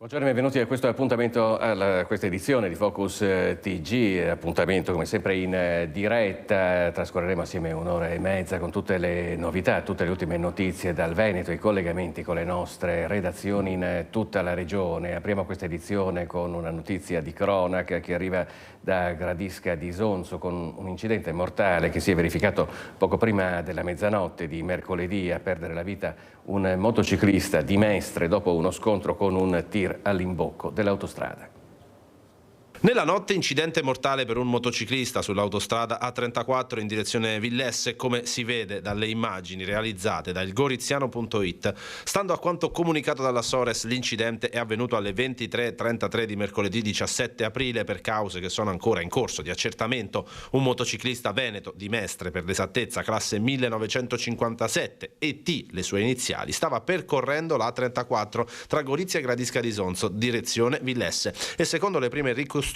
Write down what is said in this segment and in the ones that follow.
Buongiorno e benvenuti a questo appuntamento, a questa edizione di Focus TG, appuntamento come sempre in diretta. Trascorreremo assieme un'ora e mezza con tutte le novità, tutte le ultime notizie dal Veneto, i collegamenti con le nostre redazioni in tutta la regione. Apriamo questa edizione con una notizia di cronaca che arriva da Gradisca di Isonzo, con un incidente mortale che si è verificato poco prima della mezzanotte di mercoledì. A perdere la vita un motociclista di Mestre dopo uno scontro con un tir all'imbocco dell'autostrada. Nella notte incidente mortale per un motociclista sull'autostrada A34 in direzione Villesse, come si vede dalle immagini realizzate da ilgoriziano.it. Stando a quanto comunicato dalla Sores, l'incidente è avvenuto alle 23:33 di mercoledì 17 aprile per cause che sono ancora in corso di accertamento. Un motociclista veneto di Mestre, per l'esattezza classe 1957 e T le sue iniziali, stava percorrendo la A34 tra Gorizia e Gradisca di Isonzo, direzione Villesse, e secondo le prime ricostruzioni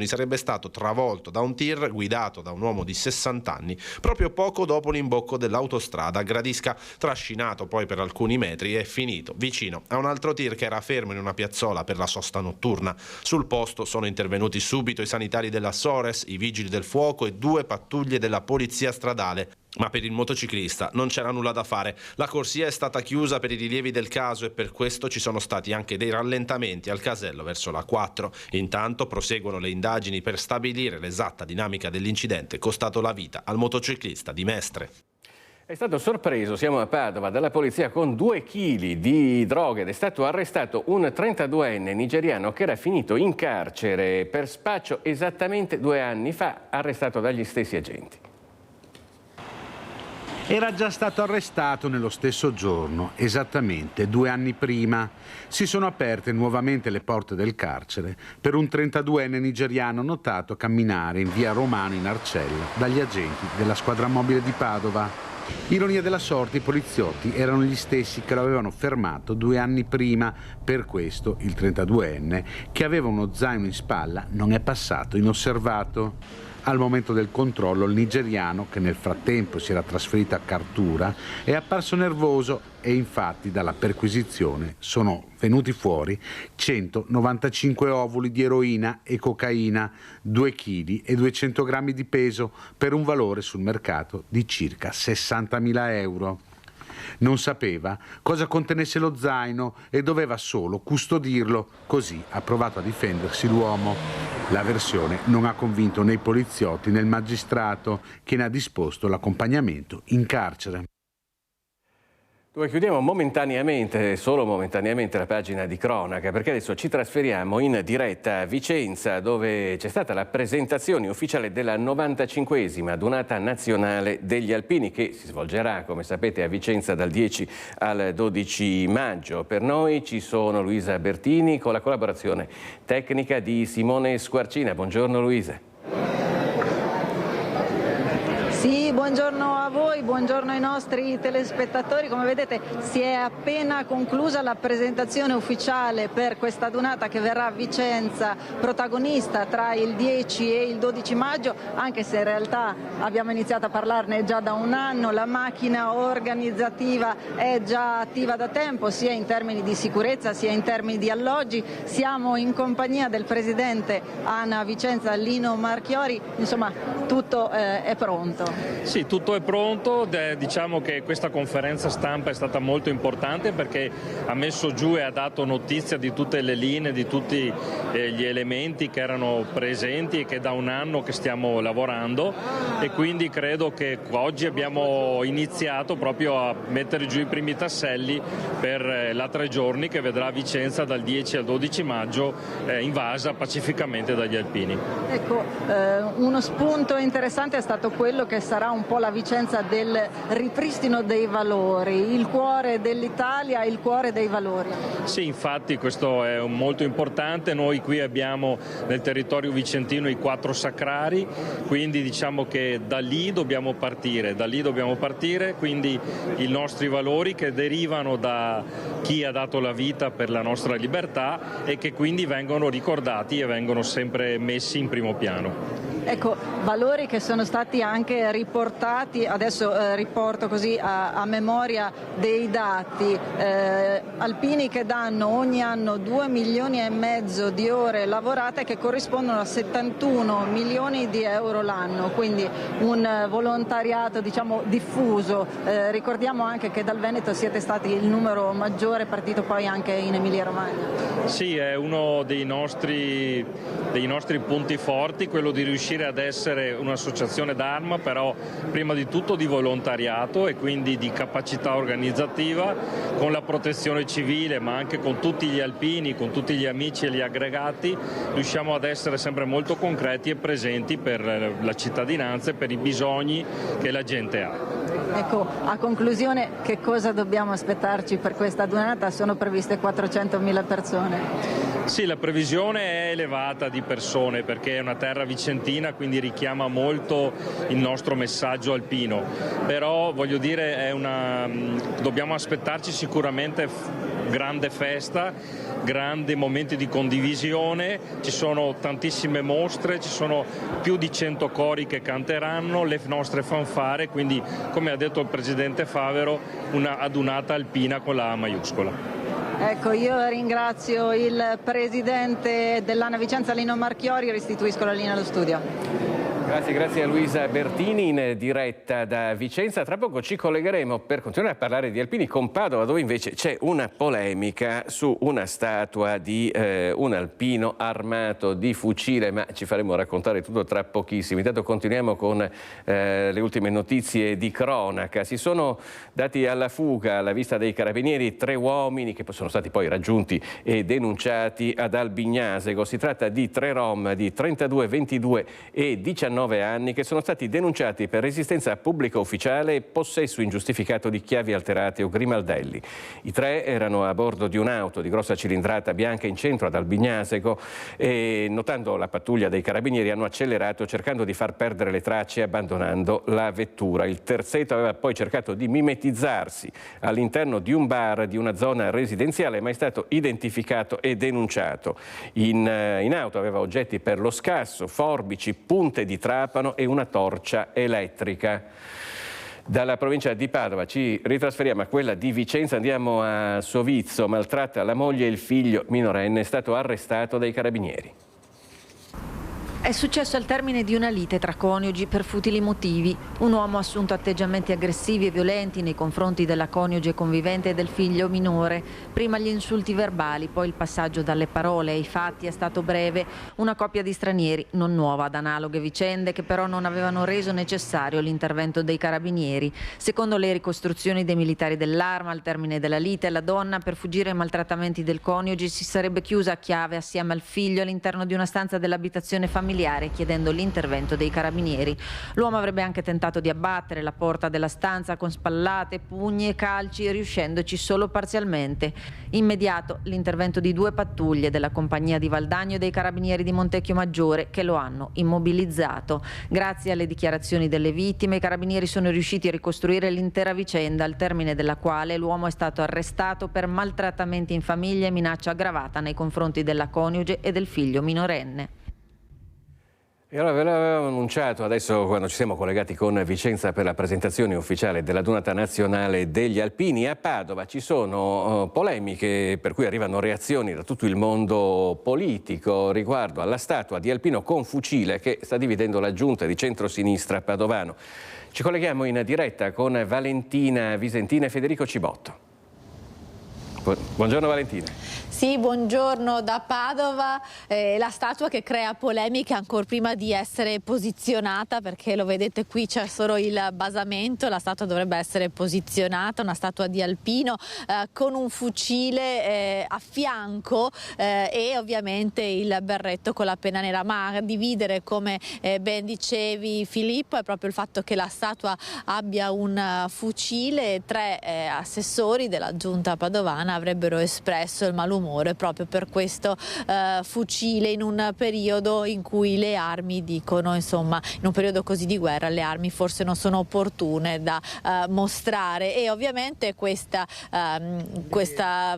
sarebbe stato travolto da un tir guidato da un uomo di 60 anni proprio poco dopo l'imbocco dell'autostrada a Gradisca, trascinato poi per alcuni metri e finito vicino a un altro tir che era fermo in una piazzola per la sosta notturna. Sul posto sono intervenuti subito i sanitari della Sores, i vigili del fuoco e 2 pattuglie della polizia stradale. Ma per il motociclista non c'era nulla da fare. La corsia è stata chiusa per i rilievi del caso e per questo ci sono stati anche dei rallentamenti al casello verso la 4. Intanto proseguono le indagini per stabilire l'esatta dinamica dell'incidente costato la vita al motociclista di Mestre. È stato sorpreso, siamo a Padova, dalla polizia con 2 chili di droga ed è stato arrestato un 32enne nigeriano che era finito in carcere per spaccio esattamente 2 anni fa, arrestato dagli stessi agenti. Era già stato arrestato nello stesso giorno, esattamente 2 anni prima. Si sono aperte nuovamente le porte del carcere per un 32enne nigeriano notato camminare in via Romano in Arcella dagli agenti della squadra mobile di Padova. Ironia della sorte, i poliziotti erano gli stessi che lo avevano fermato 2 anni prima. Per questo il 32enne, che aveva uno zaino in spalla, non è passato inosservato. Al momento del controllo il nigeriano, che nel frattempo si era trasferito a Cartura, è apparso nervoso e infatti dalla perquisizione sono venuti fuori 195 ovuli di eroina e cocaina, 2 kg e 200 grammi di peso per un valore sul mercato di circa 60.000 euro. Non sapeva cosa contenesse lo zaino e doveva solo custodirlo, così ha provato a difendersi l'uomo. La versione non ha convinto né i poliziotti né il magistrato, che ne ha disposto l'accompagnamento in carcere. Dove chiudiamo momentaneamente, solo momentaneamente, la pagina di cronaca, perché adesso ci trasferiamo in diretta a Vicenza, dove c'è stata la presentazione ufficiale della 95esima Dunata Nazionale degli Alpini, che si svolgerà, come sapete, a Vicenza dal 10 al 12 maggio. Per noi ci sono Luisa Bertini con la collaborazione tecnica di Simone Squarcina. Buongiorno Luisa. Sì, buongiorno a voi, buongiorno ai nostri telespettatori. Come vedete si è appena conclusa la presentazione ufficiale per questa Dunata che verrà a Vicenza protagonista tra il 10 e il 12 maggio, anche se in realtà abbiamo iniziato a parlarne già da un anno. La macchina organizzativa è già attiva da tempo, sia in termini di sicurezza sia in termini di alloggi. Siamo in compagnia del presidente ANA Vicenza, Lino Marchiori, insomma tutto è pronto. Sì, tutto è pronto. Diciamo che questa conferenza stampa è stata molto importante perché ha messo giù e ha dato notizia di tutte le linee, di tutti gli elementi che erano presenti e che da un anno che stiamo lavorando, e quindi credo che oggi abbiamo iniziato proprio a mettere giù i primi tasselli per la 3 giorni che vedrà Vicenza dal 10 al 12 maggio invasa pacificamente dagli alpini. Ecco, uno spunto interessante è stato quello che sarà un po' la Vicenza del ripristino dei valori, il cuore dell'Italia, il cuore dei valori. Sì, infatti questo è molto importante. Noi qui abbiamo nel territorio vicentino i 4 sacrari, quindi diciamo che da lì dobbiamo partire, quindi i nostri valori che derivano da chi ha dato la vita per la nostra libertà e che quindi vengono ricordati e vengono sempre messi in primo piano. Ecco, valori che sono stati anche riportati, adesso riporto così a memoria dei dati, alpini che danno ogni anno 2,5 milioni di ore lavorate che corrispondono a 71 milioni di euro l'anno, quindi un volontariato diciamo diffuso. Ricordiamo anche che dal Veneto siete stati il numero maggiore, partito poi anche in Emilia-Romagna. Sì, è uno dei nostri punti forti, quello di riuscire ad essere un'associazione d'Arma, però prima di tutto di volontariato e quindi di capacità organizzativa con la protezione civile, ma anche con tutti gli alpini, con tutti gli amici e gli aggregati, riusciamo ad essere sempre molto concreti e presenti per la cittadinanza e per i bisogni che la gente ha. Ecco, a conclusione, che cosa dobbiamo aspettarci per questa donata? Sono previste 400.000 persone. Sì, la previsione è elevata di persone perché è una terra vicentina, quindi richiama molto il nostro messaggio alpino, però voglio dire dobbiamo aspettarci sicuramente grande festa, grandi momenti di condivisione, ci sono tantissime mostre, ci sono più di 100 cori che canteranno, le nostre fanfare, quindi come ha detto il Presidente Favero, una adunata alpina con la A maiuscola. Ecco, io ringrazio il Presidente dell'ANA Vicenza, Lino Marchiori, e restituisco la linea allo studio. Grazie a Luisa Bertini in diretta da Vicenza. Tra poco ci collegheremo per continuare a parlare di alpini con Padova, dove invece c'è una polemica su una statua di un alpino armato di fucile, ma ci faremo raccontare tutto tra pochissimo. Intanto continuiamo con le ultime notizie di cronaca. Si sono dati alla fuga alla vista dei carabinieri 3 uomini che sono stati poi raggiunti e denunciati ad Albignasego. Si tratta di 3 rom di 32, 22 e 19 anni che sono stati denunciati per resistenza a pubblico ufficiale e possesso ingiustificato di chiavi alterate o grimaldelli. I 3 erano a bordo di un'auto di grossa cilindrata bianca in centro ad Albignasego e, notando la pattuglia dei carabinieri, hanno accelerato cercando di far perdere le tracce abbandonando la vettura. Il terzetto aveva poi cercato di mimetizzarsi all'interno di un bar di una zona residenziale, ma è stato identificato e denunciato. In auto aveva oggetti per lo scasso, forbici, punte di trapano e una torcia elettrica. Dalla provincia di Padova ci ritrasferiamo a quella di Vicenza, andiamo a Sovizzo. Maltratta la moglie e il figlio minorenne, è stato arrestato dai carabinieri. È successo al termine di una lite tra coniugi per futili motivi. Un uomo ha assunto atteggiamenti aggressivi e violenti nei confronti della coniuge convivente e del figlio minore. Prima gli insulti verbali, poi il passaggio dalle parole ai fatti è stato breve. Una coppia di stranieri, non nuova ad analoghe vicende, che però non avevano reso necessario l'intervento dei carabinieri. Secondo le ricostruzioni dei militari dell'Arma, al termine della lite, la donna, per fuggire ai maltrattamenti del coniuge, si sarebbe chiusa a chiave assieme al figlio all'interno di una stanza dell'abitazione familiare, chiedendo l'intervento dei carabinieri. L'uomo avrebbe anche tentato di abbattere la porta della stanza con spallate, pugni e calci, riuscendoci solo parzialmente. Immediato l'intervento di 2 pattuglie della compagnia di Valdagno e dei carabinieri di Montecchio Maggiore, che lo hanno immobilizzato. Grazie alle dichiarazioni delle vittime, i carabinieri sono riusciti a ricostruire l'intera vicenda, al termine della quale l'uomo è stato arrestato per maltrattamenti in famiglia e minaccia aggravata nei confronti della coniuge e del figlio minorenne. E allora ve l'avevo annunciato adesso quando ci siamo collegati con Vicenza per la presentazione ufficiale della Donata Nazionale degli Alpini. A Padova ci sono polemiche per cui arrivano reazioni da tutto il mondo politico riguardo alla statua di alpino con fucile che sta dividendo la giunta di centrosinistra padovano. Ci colleghiamo in diretta con Valentina Visentina e Federico Cibotto. Buongiorno Valentina. Sì, buongiorno da Padova. La statua che crea polemiche ancora prima di essere posizionata, perché lo vedete qui c'è solo il basamento. La statua dovrebbe essere posizionata, una statua di alpino con un fucile a fianco e ovviamente il berretto con la penna nera. Ma a dividere, come ben dicevi Filippo, è proprio il fatto che la statua abbia un fucile. 3 assessori della giunta padovana avrebbero espresso il malumore proprio per questo fucile in un periodo in cui le armi, dicono, insomma, in un periodo così di guerra le armi forse non sono opportune da mostrare. E ovviamente questa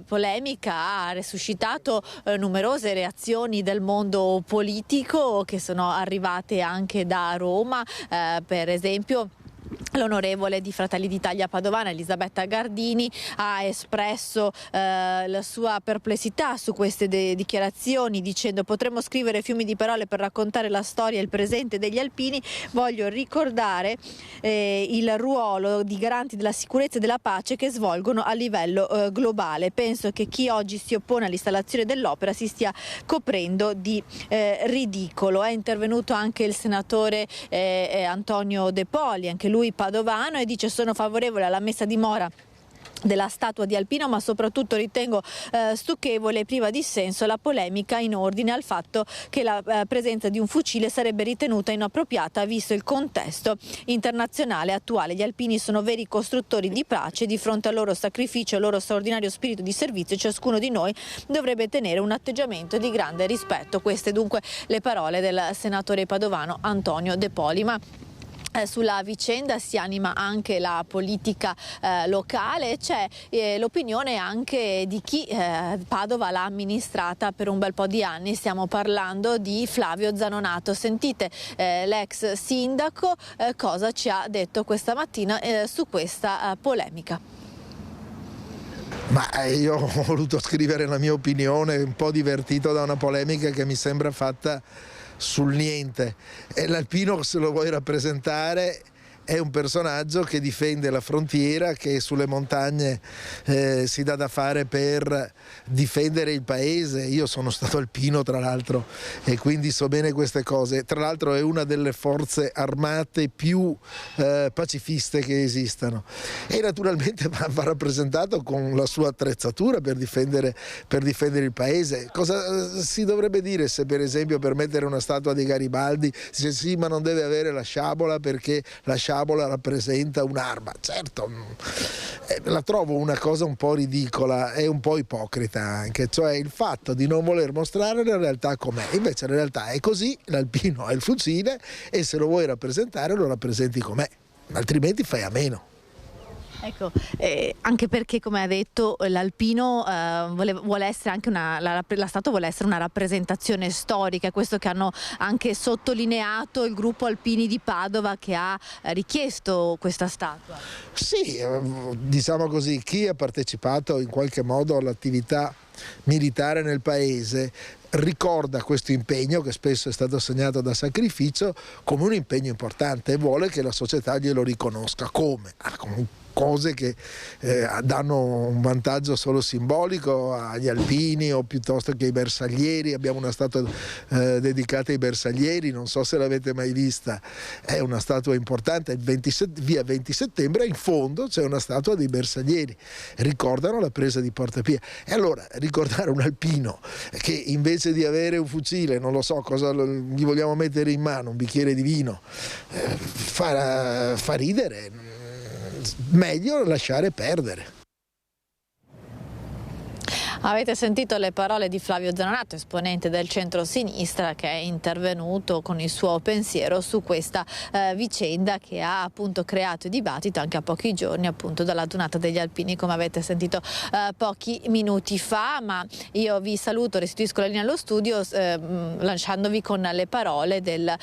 polemica ha resuscitato numerose reazioni del mondo politico che sono arrivate anche da Roma, per esempio. L'onorevole di Fratelli d'Italia padovana Elisabetta Gardini ha espresso la sua perplessità su queste dichiarazioni, dicendo: potremmo scrivere fiumi di parole per raccontare la storia e il presente degli alpini. Voglio ricordare il ruolo di garanti della sicurezza e della pace che svolgono a livello globale. Penso che chi oggi si oppone all'installazione dell'opera si stia coprendo di ridicolo. È intervenuto anche il senatore Antonio De Poli, anche lui padovano, e dice: sono favorevole alla messa a dimora della statua di Alpino, ma soprattutto ritengo stucchevole e priva di senso la polemica in ordine al fatto che la presenza di un fucile sarebbe ritenuta inappropriata visto il contesto internazionale attuale. Gli alpini sono veri costruttori di pace, di fronte al loro sacrificio e al loro straordinario spirito di servizio ciascuno di noi dovrebbe tenere un atteggiamento di grande rispetto. Queste dunque le parole del senatore padovano Antonio De Poli. Ma sulla vicenda si anima anche la politica locale. C'è l'opinione anche di chi Padova l'ha amministrata per un bel po' di anni. Stiamo parlando di Flavio Zanonato. Sentite l'ex sindaco cosa ci ha detto questa mattina su questa polemica. Ma io ho voluto scrivere la mia opinione, un po' divertito da una polemica che mi sembra fatta sul niente. E l'Alpino, se lo vuoi rappresentare, è un personaggio che difende la frontiera, che sulle montagne si dà da fare per difendere il paese. Io sono stato alpino, tra l'altro, e quindi so bene queste cose. Tra l'altro è una delle forze armate più pacifiste che esistano, e naturalmente va rappresentato con la sua attrezzatura per difendere il paese. Cosa si dovrebbe dire se, per esempio, per mettere una statua di Garibaldi si dice sì, ma non deve avere la sciabola perché la sciabola rappresenta un'arma? Certo, la trovo una cosa un po' ridicola e un po' ipocrita anche, cioè il fatto di non voler mostrare la realtà com'è. Invece la realtà è così, l'alpino ha il fucile e se lo vuoi rappresentare lo rappresenti com'è, altrimenti fai a meno. Ecco, anche perché, come ha detto, l'Alpino vuole essere anche la statua vuole essere una rappresentazione storica, questo che hanno anche sottolineato il gruppo Alpini di Padova che ha richiesto questa statua. Sì, diciamo così, chi ha partecipato in qualche modo all'attività militare nel paese ricorda questo impegno, che spesso è stato segnato da sacrificio, come un impegno importante e vuole che la società glielo riconosca. Come? Con cose che danno un vantaggio solo simbolico agli alpini o piuttosto che ai bersaglieri. Abbiamo una statua dedicata ai bersaglieri, non so se l'avete mai vista, è una statua importante, via 20 settembre in fondo c'è una statua dei bersaglieri, ricordano la presa di Porta Pia. E allora ricordare un alpino che invece di avere un fucile, non lo so cosa gli vogliamo mettere in mano, un bicchiere di vino, fa ridere. Meglio lasciare perdere. Avete sentito le parole di Flavio Zanonato, esponente del centro-sinistra, che è intervenuto con il suo pensiero su questa vicenda che ha appunto creato dibattito anche a pochi giorni appunto dalla Dunata degli Alpini, come avete sentito pochi minuti fa. Ma io vi saluto, restituisco la linea allo studio lasciandovi con le parole del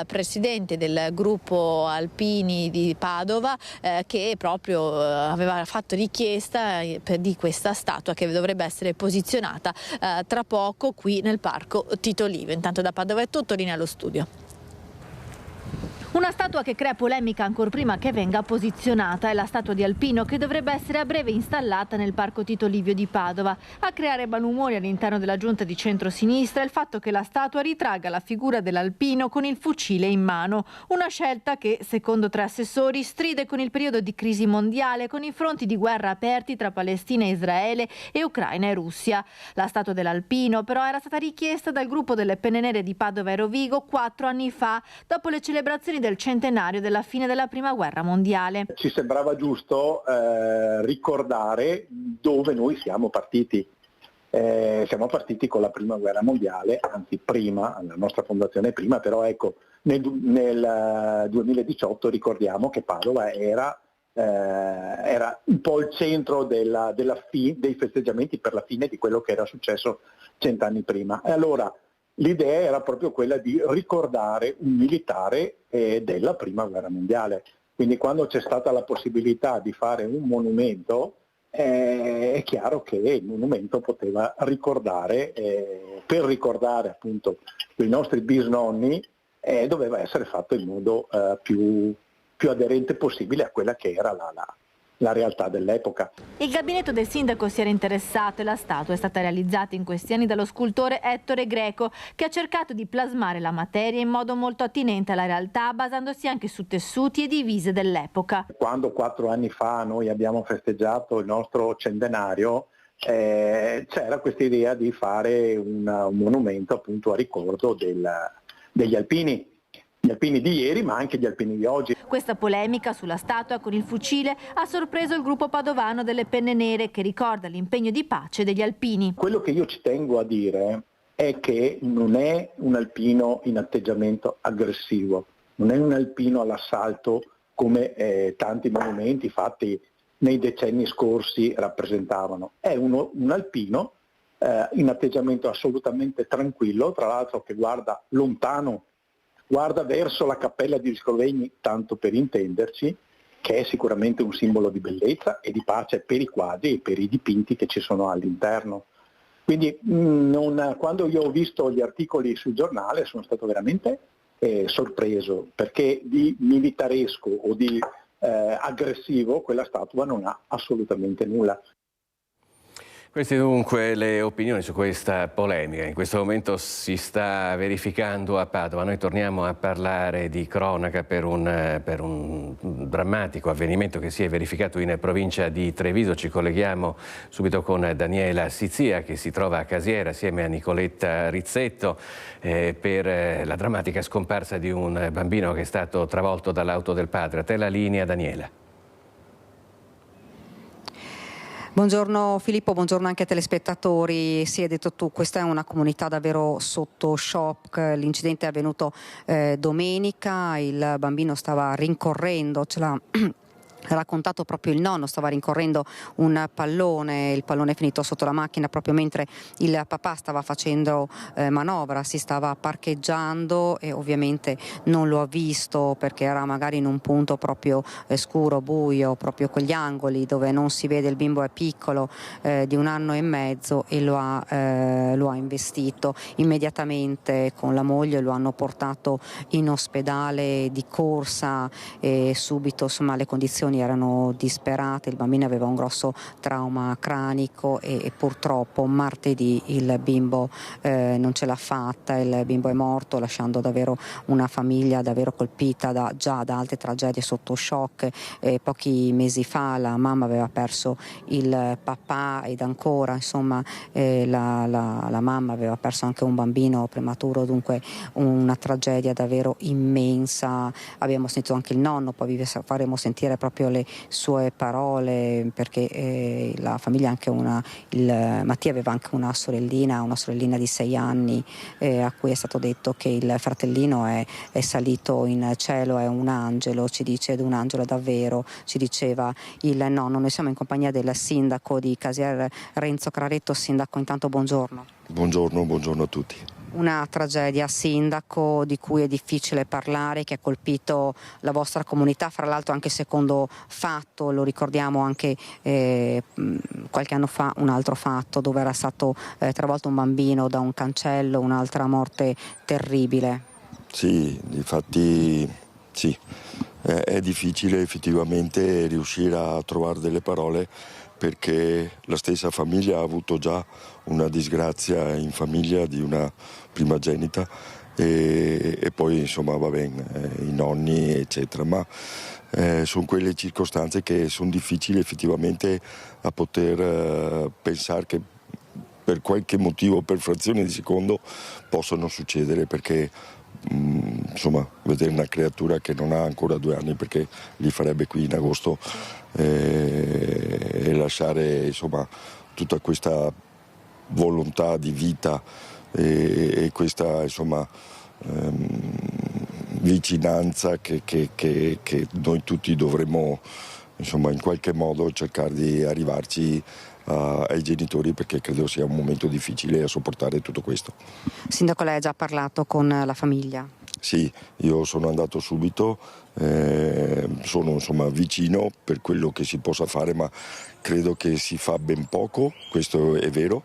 presidente del gruppo Alpini di Padova che proprio aveva fatto richiesta di questa statua che dovrebbe essere posizionata tra poco qui nel parco Tito Livio. Intanto da Padova è tutto, linea allo studio. Una statua che crea polemica ancor prima che venga posizionata è la statua di Alpino, che dovrebbe essere a breve installata nel parco Tito Livio di Padova. A creare malumori all'interno della giunta di centrosinistra è il fatto che la statua ritragga la figura dell'alpino con il fucile in mano, una scelta che, secondo 3 assessori, stride con il periodo di crisi mondiale, con i fronti di guerra aperti tra Palestina e Israele e Ucraina e Russia. La statua dell'alpino però era stata richiesta dal gruppo delle Penne Nere di Padova e Rovigo 4 anni fa, dopo le celebrazioni del centenario della fine della Prima Guerra Mondiale. Ci sembrava giusto ricordare dove noi siamo partiti. Siamo partiti con la Prima Guerra Mondiale, anzi prima, la nostra fondazione prima, però ecco, nel 2018 ricordiamo che Padova era un po' il centro dei festeggiamenti per la fine di quello che era successo 100 anni prima. E allora l'idea era proprio quella di ricordare un militare della Prima Guerra Mondiale. Quindi quando c'è stata la possibilità di fare un monumento, è chiaro che il monumento poteva ricordare, per ricordare appunto i nostri bisnonni, doveva essere fatto in modo più aderente possibile a quella che era la realtà dell'epoca. Il gabinetto del sindaco si era interessato e la statua è stata realizzata in questi anni dallo scultore Ettore Greco, che ha cercato di plasmare la materia in modo molto attinente alla realtà, basandosi anche su tessuti e divise dell'epoca. Quando 4 anni fa noi abbiamo festeggiato il nostro centenario, c'era questa idea di fare un monumento appunto a ricordo degli alpini. Gli alpini di ieri, ma anche gli alpini di oggi. Questa polemica sulla statua con il fucile ha sorpreso il gruppo padovano delle Penne Nere, che ricorda l'impegno di pace degli alpini. Quello che io ci tengo a dire è che non è un alpino in atteggiamento aggressivo, non è un alpino all'assalto come tanti monumenti fatti nei decenni scorsi rappresentavano. È un alpino in atteggiamento assolutamente tranquillo, tra l'altro che guarda lontano, guarda verso la cappella di Scrovegni, tanto per intenderci, che è sicuramente un simbolo di bellezza e di pace per i quadri e per i dipinti che ci sono all'interno. Quindi quando io ho visto gli articoli sul giornale sono stato veramente sorpreso, perché di militaresco o di aggressivo quella statua non ha assolutamente nulla. Queste dunque le opinioni su questa polemica. In questo momento si sta verificando a Padova. Noi torniamo a parlare di cronaca per un drammatico avvenimento che si è verificato in provincia di Treviso. Ci colleghiamo subito con Daniela Sizia, che si trova a Casiera assieme a Nicoletta Rizzetto per la drammatica scomparsa di un bambino che è stato travolto dall'auto del padre. A te la linea, Daniela. Buongiorno Filippo, buongiorno anche ai telespettatori. Sì, hai detto tu, questa è una comunità davvero sotto shock. L'incidente è avvenuto domenica, il bambino stava rincorrendo, ce l'ha raccontato proprio il nonno, stava rincorrendo un pallone, il pallone è finito sotto la macchina proprio mentre il papà stava facendo manovra, si stava parcheggiando e ovviamente non lo ha visto perché era magari in un punto proprio scuro, buio, proprio con gli angoli dove non si vede, il bimbo è piccolo, di 1 anno e mezzo, e lo ha investito. Immediatamente con la moglie lo hanno portato in ospedale di corsa e subito insomma le condizioni erano disperate, il bambino aveva un grosso trauma cranico e purtroppo martedì il bimbo non ce l'ha fatta, il bimbo è morto lasciando davvero una famiglia davvero colpita già da altre tragedie sotto shock. Pochi mesi fa la mamma aveva perso il papà ed ancora insomma la mamma aveva perso anche un bambino prematuro, dunque una tragedia davvero immensa. Abbiamo sentito anche il nonno, poi vi faremo sentire proprio le sue parole, perché la famiglia anche Mattia aveva anche una sorellina di 6 anni a cui è stato detto che il fratellino è salito in cielo, è un angelo, ci dice, ed un angelo davvero, ci diceva il nonno. Noi siamo in compagnia del sindaco di Casier, Renzo Craretto. Sindaco, intanto buongiorno. Buongiorno a tutti. Una tragedia, sindaco, di cui è difficile parlare, che ha colpito la vostra comunità, fra l'altro anche secondo fatto, lo ricordiamo anche qualche anno fa, un altro fatto dove era stato travolto un bambino da un cancello, un'altra morte terribile. Sì, infatti sì, è difficile effettivamente riuscire a trovare delle parole, perché la stessa famiglia ha avuto già una disgrazia in famiglia di una primogenita e poi insomma va bene, i nonni eccetera, ma sono quelle circostanze che sono difficili effettivamente a poter pensare che per qualche motivo, per frazione di secondo, possono succedere, perché insomma, vedere una creatura che non ha ancora 2 anni, perché li farebbe qui in agosto, e lasciare, insomma, tutta questa volontà di vita e questa, insomma, vicinanza che noi tutti dovremmo, insomma, in qualche modo cercare di arrivarci ai genitori, perché credo sia un momento difficile a sopportare tutto questo. Sindaco, lei ha già parlato con la famiglia? Sì, io sono andato subito, sono, insomma, vicino per quello che si possa fare, ma credo che si fa ben poco, questo è vero,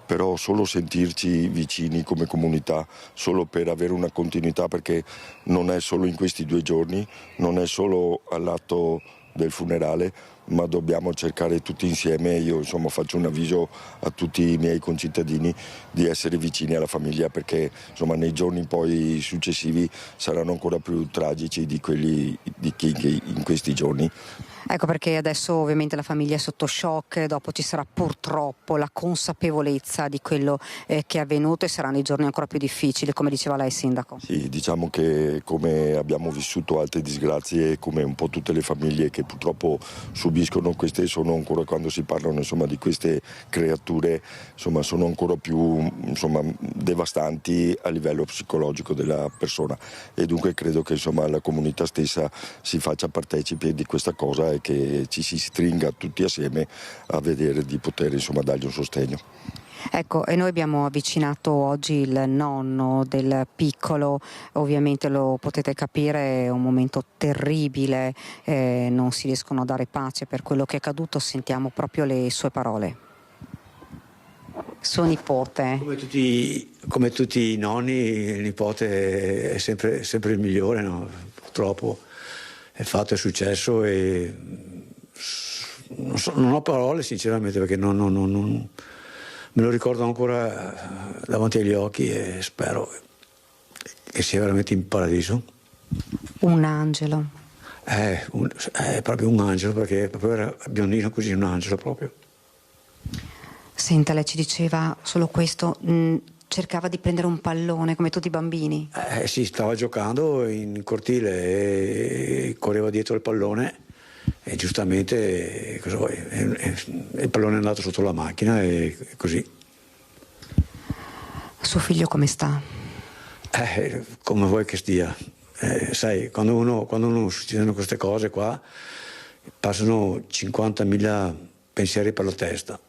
però solo sentirci vicini come comunità, solo per avere una continuità, perché non è solo in questi 2 giorni, non è solo all'atto del funerale, ma dobbiamo cercare tutti insieme, io, insomma, faccio un avviso a tutti i miei concittadini di essere vicini alla famiglia, perché, insomma, nei giorni poi successivi saranno ancora più tragici di quelli di chi in questi giorni. Ecco perché adesso ovviamente la famiglia è sotto shock, dopo ci sarà purtroppo la consapevolezza di quello che è avvenuto, e saranno i giorni ancora più difficili, come diceva lei, Sindaco. Sì, diciamo che come abbiamo vissuto altre disgrazie, come un po' tutte le famiglie che purtroppo subiscono, queste sono ancora, quando si parlano, insomma, di queste creature, insomma, sono ancora più, insomma, devastanti a livello psicologico della persona, e dunque credo che, insomma, la comunità stessa si faccia partecipe di questa cosa e che ci si stringa tutti assieme a vedere di poter, insomma, dargli un sostegno. Ecco, e noi abbiamo avvicinato oggi il nonno del piccolo, ovviamente lo potete capire, è un momento terribile, non si riescono a dare pace per quello che è accaduto. Sentiamo proprio le sue parole. Suo nipote. Come tutti i nonni, il nipote è sempre il migliore, no? Purtroppo il fatto è successo e non ho parole sinceramente, perché non me lo ricordo ancora davanti agli occhi, e spero che sia veramente in paradiso. Un angelo. È proprio un angelo, perché proprio era biondino così, un angelo proprio. Senta, lei ci diceva solo questo, cercava di prendere un pallone come tutti i bambini. Sì, stava giocando in cortile e correva dietro il pallone, e giustamente cosa vuoi? Il pallone è andato sotto la macchina e così. Suo figlio come sta? Come vuoi che stia? Sai, quando uno succedono queste cose qua, passano 50.000 pensieri per la testa.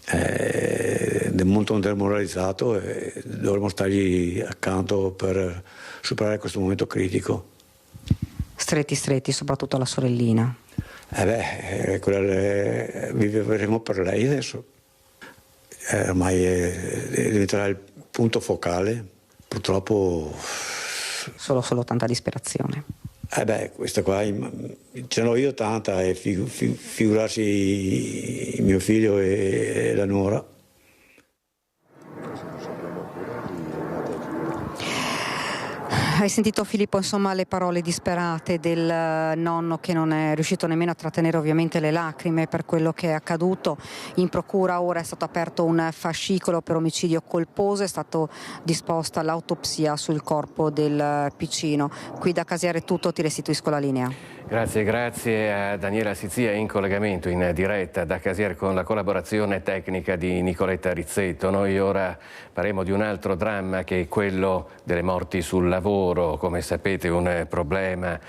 È molto demoralizzato e dovremmo stargli accanto per superare questo momento critico. Stretti, soprattutto la sorellina. Vivremo per lei adesso. Ormai diventerà il punto focale, purtroppo. Solo tanta disperazione. Questa qua ce n'ho io tanta, e figurarsi mio figlio e la nuora. Hai sentito, Filippo, insomma, le parole disperate del nonno, che non è riuscito nemmeno a trattenere ovviamente le lacrime per quello che è accaduto. In procura ora è stato aperto un fascicolo per omicidio colposo, è stata disposta l'autopsia sul corpo del piccino. Qui da Casiere è tutto, ti restituisco la linea. Grazie a Daniela Sizia in collegamento in diretta da Casiere con la collaborazione tecnica di Nicoletta Rizzetto. Noi ora parleremo di un altro dramma, che è quello delle morti sul lavoro. Come sapete, un problema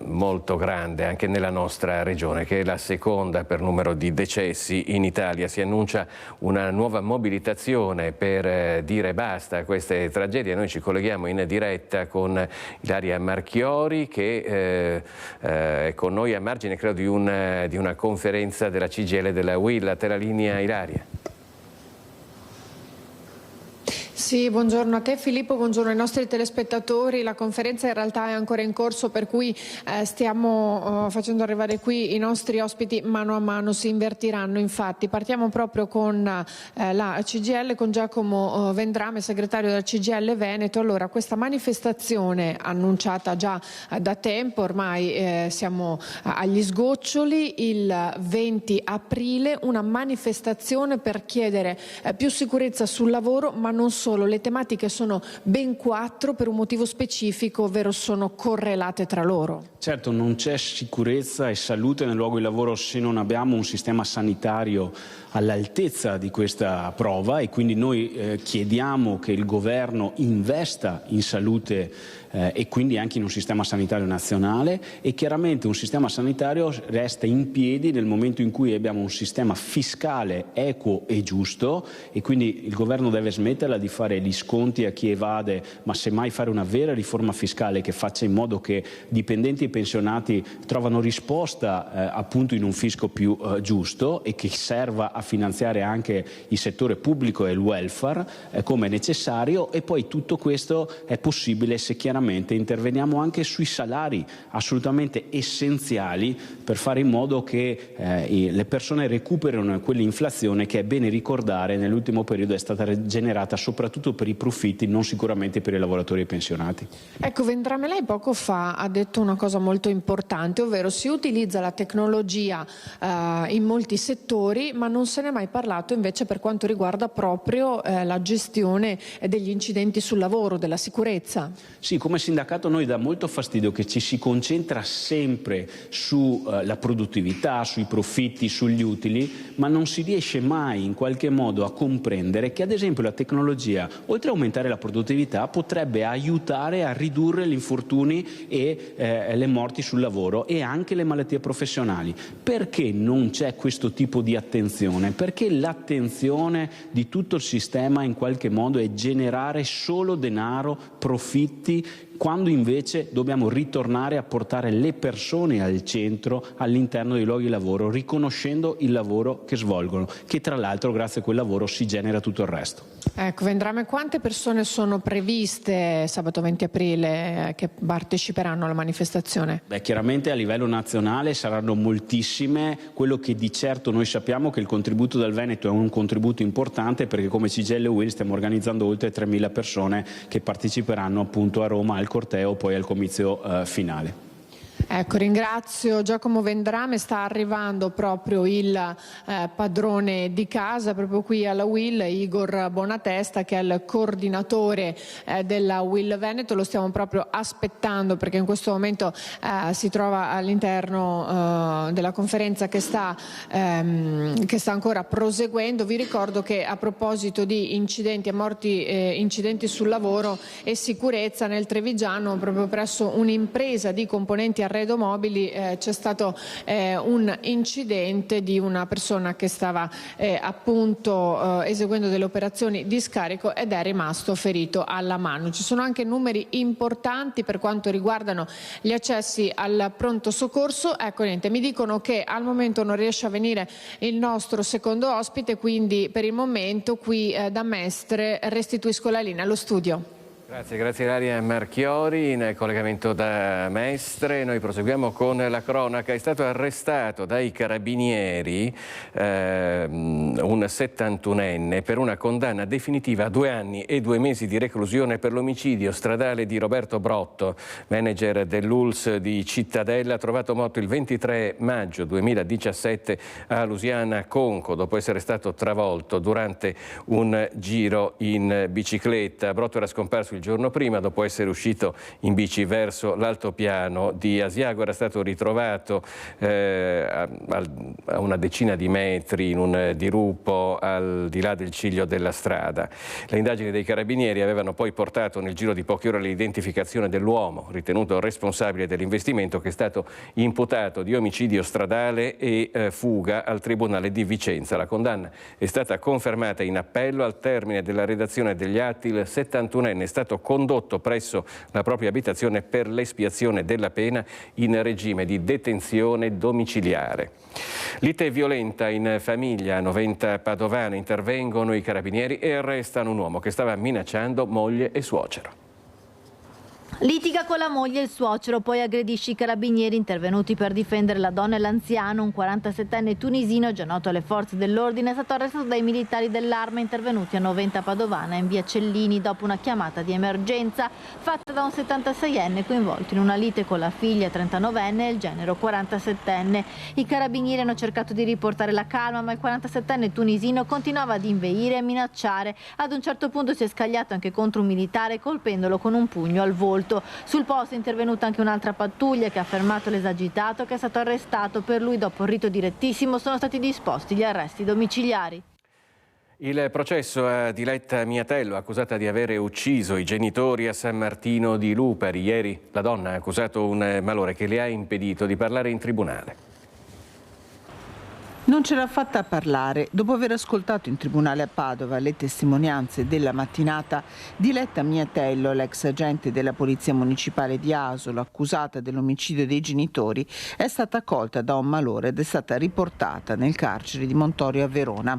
molto grande anche nella nostra regione, che è la seconda per numero di decessi in Italia. Si annuncia una nuova mobilitazione per dire basta a queste tragedie. Noi ci colleghiamo in diretta con Ilaria Marchiori, che è con noi a margine, credo, di una conferenza della CGIL e della UIL. A te la linea, Ilaria. Sì, buongiorno a te Filippo, buongiorno ai nostri telespettatori. La conferenza in realtà è ancora in corso, per cui stiamo facendo arrivare qui i nostri ospiti mano a mano, si invertiranno infatti. Partiamo proprio con la CGIL, con Giacomo Vendrame, segretario della CGIL Veneto. Allora, questa manifestazione annunciata già da tempo, ormai siamo agli sgoccioli, il 20 aprile, una manifestazione per chiedere più sicurezza sul lavoro, ma non solo, solo, le tematiche sono ben 4 per un motivo specifico, ovvero sono correlate tra loro. Certo, non c'è sicurezza e salute nel luogo di lavoro se non abbiamo un sistema sanitario all'altezza di questa prova, e quindi noi chiediamo che il governo investa in salute e quindi anche in un sistema sanitario nazionale, e chiaramente un sistema sanitario resta in piedi nel momento in cui abbiamo un sistema fiscale equo e giusto, e quindi il governo deve smetterla di fare gli sconti a chi evade, ma semmai fare una vera riforma fiscale che faccia in modo che dipendenti e pensionati trovano risposta appunto in un fisco più giusto, e che serva a finanziare anche il settore pubblico e il welfare come necessario. E poi tutto questo è possibile se chiaramente interveniamo anche sui salari assolutamente essenziali per fare in modo che le persone recuperino quell'inflazione che, è bene ricordare, nell'ultimo periodo è stata generata soprattutto per i profitti, non sicuramente per i lavoratori e pensionati. Ecco, Vendrame, lei poco fa ha detto una cosa molto importante, ovvero si utilizza la tecnologia in molti settori, ma non se ne è mai parlato invece per quanto riguarda proprio la gestione degli incidenti sul lavoro, della sicurezza. Sì, come sindacato noi dà molto fastidio che ci si concentra sempre sulla produttività, sui profitti, sugli utili, ma non si riesce mai in qualche modo a comprendere che ad esempio la tecnologia, oltre a aumentare la produttività, potrebbe aiutare a ridurre gli infortuni e le morti sul lavoro e anche le malattie professionali. Perché non c'è questo tipo di attenzione? Perché l'attenzione di tutto il sistema in qualche modo è generare solo denaro, profitti, quando invece dobbiamo ritornare a portare le persone al centro, all'interno dei luoghi di lavoro, riconoscendo il lavoro che svolgono, che tra l'altro grazie a quel lavoro si genera tutto il resto. Ecco, Vendrame, quante persone sono previste sabato 20 aprile che parteciperanno alla manifestazione? Beh, chiaramente a livello nazionale saranno moltissime. Quello che di certo noi sappiamo è che il contributo del Veneto è un contributo importante, perché come CGIL UIL stiamo organizzando oltre 3.000 persone che parteciperanno appunto a Roma al corteo, poi al comizio finale. Ecco, ringrazio Giacomo Vendrame. Sta arrivando proprio il padrone di casa, proprio qui alla UIL, Igor Bonatesta, che è il coordinatore della UIL Veneto. Lo stiamo proprio aspettando perché in questo momento si trova all'interno della conferenza che sta ancora proseguendo. Vi ricordo che a proposito di incidenti e morti, incidenti sul lavoro e sicurezza, nel Trevigiano, proprio presso un'impresa di componenti arredomobili, c'è stato un incidente di una persona che stava appunto eseguendo delle operazioni di scarico ed è rimasto ferito alla mano. Ci sono anche numeri importanti per quanto riguardano gli accessi al pronto soccorso. Ecco, niente, mi dicono che al momento non riesce a venire il nostro secondo ospite, quindi per il momento qui da Mestre restituisco la linea allo studio. Grazie Ilaria Marchiori in collegamento da Mestre. Noi proseguiamo con la cronaca. È stato arrestato dai carabinieri un 71enne per una condanna definitiva a 2 anni e 2 mesi di reclusione per l'omicidio stradale di Roberto Brotto, manager dell'ULSS di Cittadella, trovato morto il 23 maggio 2017 a Lusiana Conco dopo essere stato travolto durante un giro in bicicletta. Brotto era scomparso il giorno prima dopo essere uscito in bici verso l'altopiano di Asiago. Era stato ritrovato a una decina di metri in un dirupo al di là del ciglio della strada. Le indagini dei carabinieri avevano poi portato nel giro di poche ore all'identificazione dell'uomo ritenuto responsabile dell'investimento, che è stato imputato di omicidio stradale e fuga al Tribunale di Vicenza. La condanna è stata confermata in appello. Al termine della redazione degli atti il 71enne è stato condotto presso la propria abitazione per l'espiazione della pena in regime di detenzione domiciliare. Lite violenta in famiglia a Noventa Padovano. Intervengono i carabinieri e arrestano un uomo che stava minacciando moglie e suocero. Litiga con la moglie e il suocero, poi aggredisce i carabinieri intervenuti per difendere la donna e l'anziano. Un 47enne tunisino, già noto alle forze dell'ordine, è stato arrestato dai militari dell'Arma intervenuti a Noventa Padovana in via Cellini dopo una chiamata di emergenza fatta da un 76enne coinvolto in una lite con la figlia 39enne e il genero 47enne. I carabinieri hanno cercato di riportare la calma, ma il 47enne tunisino continuava ad inveire e minacciare. Ad un certo punto si è scagliato anche contro un militare colpendolo con un pugno al volto. Sul posto è intervenuta anche un'altra pattuglia che ha fermato l'esagitato, che è stato arrestato. Per lui, dopo il rito direttissimo, sono stati disposti gli arresti domiciliari. Il processo a Diletta Miatello, accusata di avere ucciso i genitori a San Martino di Lupari. Ieri la donna ha accusato un malore che le ha impedito di parlare in tribunale. Non ce l'ha fatta parlare. Dopo aver ascoltato in tribunale a Padova le testimonianze della mattinata, Diletta Miatello, l'ex agente della Polizia Municipale di Asolo, accusata dell'omicidio dei genitori, è stata accolta da un malore ed è stata riportata nel carcere di Montorio a Verona.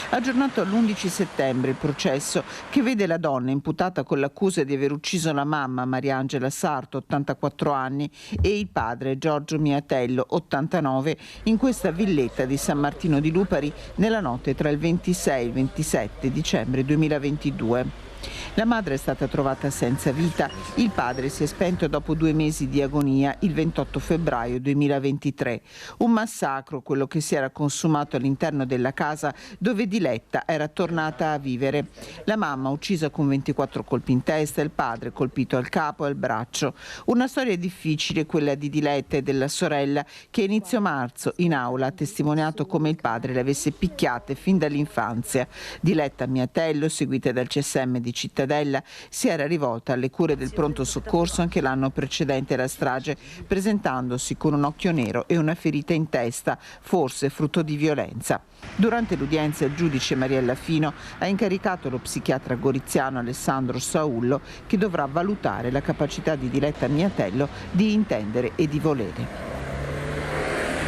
Aggiornato all'11 settembre il processo che vede la donna imputata con l'accusa di aver ucciso la mamma Mariangela Sarto, 84 anni, e il padre Giorgio Miatello, 89, in questa villetta di San Martino di Lupari nella notte tra il 26 e il 27 dicembre 2022. La madre è stata trovata senza vita, il padre si è spento dopo 2 mesi di agonia il 28 febbraio 2023. Un massacro, quello che si era consumato all'interno della casa dove Diletta era tornata a vivere. La mamma uccisa con 24 colpi in testa, il padre colpito al capo e al braccio. Una storia difficile quella di Diletta e della sorella che a inizio marzo in aula ha testimoniato come il padre le avesse picchiate fin dall'infanzia. Diletta Miatello, seguita dal CSM di Cittadella, si era rivolta alle cure del pronto soccorso anche l'anno precedente alla strage, presentandosi con un occhio nero e una ferita in testa, forse frutto di violenza. Durante l'udienza il giudice Mariella Fino ha incaricato lo psichiatra goriziano Alessandro Saullo, che dovrà valutare la capacità di Diletta Miatello di intendere e di volere.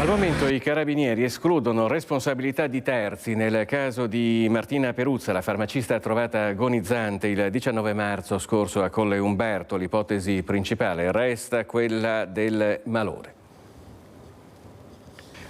Al momento i carabinieri escludono responsabilità di terzi nel caso di Martina Peruzza, la farmacista trovata agonizzante il 19 marzo scorso a Colle Umberto. L'ipotesi principale resta quella del malore.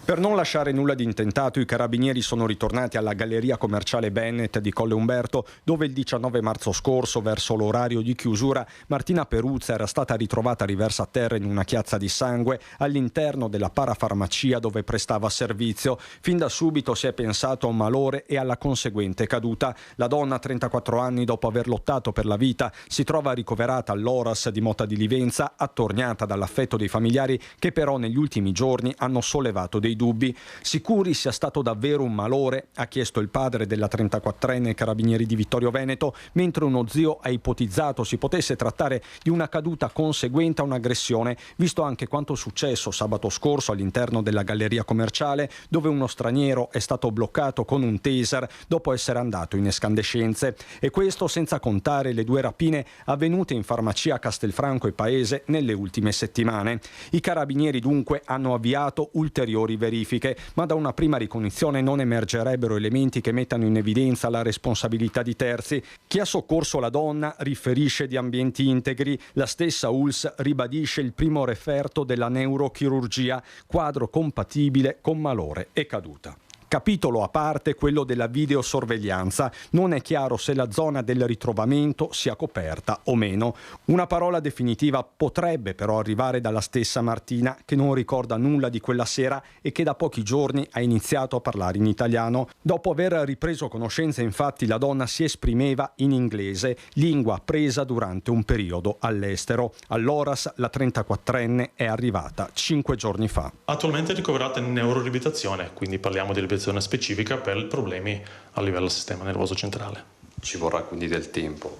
Per non lasciare nulla di intentato, i carabinieri sono ritornati alla galleria commerciale Bennett di Colle Umberto, dove il 19 marzo scorso, verso l'orario di chiusura, Martina Peruzza era stata ritrovata riversa a terra in una chiazza di sangue all'interno della parafarmacia dove prestava servizio. Fin da subito si è pensato a un malore e alla conseguente caduta. La donna, 34 anni, dopo aver lottato per la vita, si trova ricoverata all'Oras di Motta di Livenza, attorniata dall'affetto dei familiari che però negli ultimi giorni hanno sollevato dei dubbi. Sicuri sia stato davvero un malore? Ha chiesto il padre della 34enne carabinieri di Vittorio Veneto, mentre uno zio ha ipotizzato si potesse trattare di una caduta conseguente a un'aggressione, visto anche quanto successo sabato scorso all'interno della galleria commerciale, dove uno straniero è stato bloccato con un taser dopo essere andato in escandescenze. E questo senza contare le 2 rapine avvenute in farmacia Castelfranco e Paese nelle ultime settimane. I carabinieri dunque hanno avviato ulteriori verifiche, ma da una prima ricognizione non emergerebbero elementi che mettano in evidenza la responsabilità di terzi. Chi ha soccorso la donna riferisce di ambienti integri. La stessa ULSS ribadisce il primo referto della neurochirurgia, quadro compatibile con malore e caduta. Capitolo a parte quello della videosorveglianza. Non è chiaro se la zona del ritrovamento sia coperta o meno. Una parola definitiva potrebbe però arrivare dalla stessa Martina, che non ricorda nulla di quella sera e che da pochi giorni ha iniziato a parlare in italiano. Dopo aver ripreso conoscenza, infatti, la donna si esprimeva in inglese, lingua appresa durante un periodo all'estero. All'Oras la 34enne è arrivata 5 giorni fa. Attualmente è ricoverata in neuroriabilitazione, quindi parliamo di riabilitazione specifica per problemi a livello del sistema nervoso centrale. Ci vorrà quindi del tempo?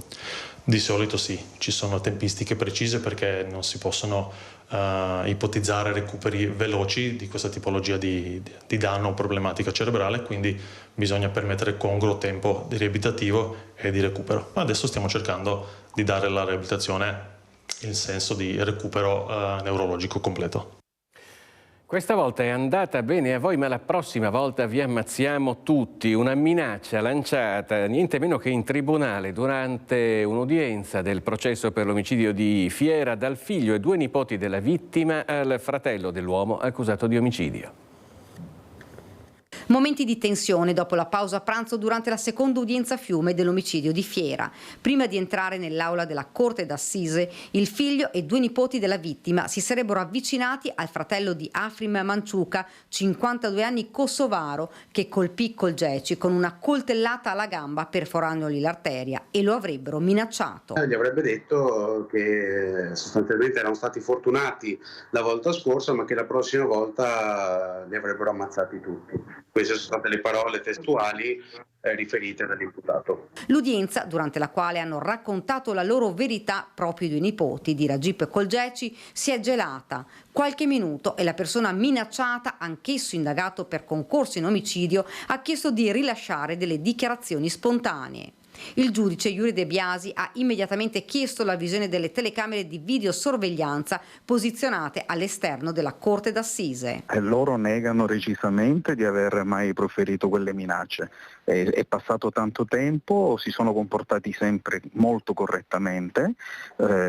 Di solito sì, ci sono tempistiche precise perché non si possono ipotizzare recuperi veloci di questa tipologia di danno o problematica cerebrale, quindi bisogna permettere congruo tempo di riabilitativo e di recupero. Adesso stiamo cercando di dare alla riabilitazione il senso di recupero neurologico completo. Questa volta è andata bene a voi, ma la prossima volta vi ammazziamo tutti. Una minaccia lanciata niente meno che in tribunale durante un'udienza del processo per l'omicidio di Fiera dal figlio e 2 nipoti della vittima al fratello dell'uomo accusato di omicidio. Momenti di tensione dopo la pausa pranzo durante la seconda udienza a Fiume dell'omicidio di Fiera. Prima di entrare nell'aula della Corte d'Assise, il figlio e 2 nipoti della vittima si sarebbero avvicinati al fratello di Afrim Manciuca, 52 anni kosovaro, che colpì Colgeci con una coltellata alla gamba perforandogli l'arteria e lo avrebbero minacciato. Gli avrebbe detto che sostanzialmente erano stati fortunati la volta scorsa, ma che la prossima volta li avrebbero ammazzati tutti. Queste sono state le parole testuali riferite dall'imputato. L'udienza, durante la quale hanno raccontato la loro verità proprio i 2 nipoti di Ragip Colgeci, si è gelata. Qualche minuto e la persona minacciata, anch'esso indagato per concorso in omicidio, ha chiesto di rilasciare delle dichiarazioni spontanee. Il giudice Iuri De Biasi ha immediatamente chiesto la visione delle telecamere di videosorveglianza posizionate all'esterno della Corte d'Assise. Loro negano recisamente di aver mai proferito quelle minacce. È passato tanto tempo, si sono comportati sempre molto correttamente,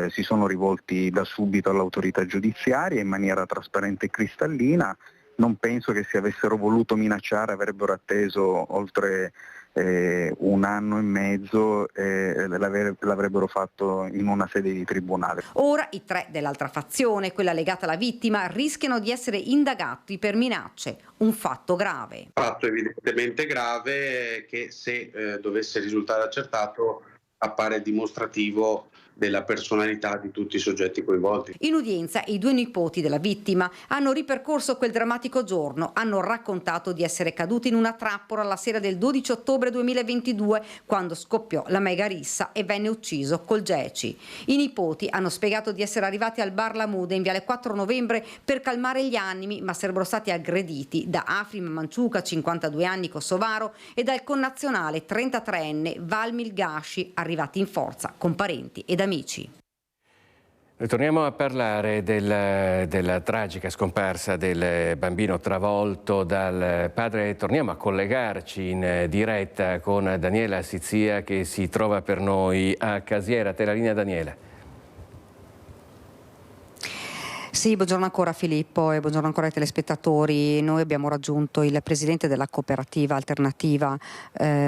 si sono rivolti da subito all'autorità giudiziaria in maniera trasparente e cristallina. Non penso che se avessero voluto minacciare avrebbero atteso oltre 1 anno e mezzo l'avrebbero fatto in una sede di tribunale. Ora i 3 dell'altra fazione, quella legata alla vittima, rischiano di essere indagati per minacce, un fatto grave. Fatto evidentemente grave che se dovesse risultare accertato appare dimostrativo della personalità di tutti i soggetti coinvolti. In udienza i 2 nipoti della vittima hanno ripercorso quel drammatico giorno, hanno raccontato di essere caduti in una trappola la sera del 12 ottobre 2022 quando scoppiò la mega rissa e venne ucciso Colgeci. I nipoti hanno spiegato di essere arrivati al bar La Mude in viale 4 novembre per calmare gli animi, ma sarebbero stati aggrediti da Afrim Manciuca, 52 anni kosovaro, e dal connazionale 33enne Valmil Gashi, arrivati in forza con parenti ed amici. Torniamo a parlare della tragica scomparsa del bambino travolto dal padre. Torniamo a collegarci in diretta con Daniela Sizia che si trova per noi a Casiera. Te la linea, Daniela. Sì, buongiorno ancora Filippo e buongiorno ancora ai telespettatori. Noi abbiamo raggiunto il presidente della cooperativa alternativa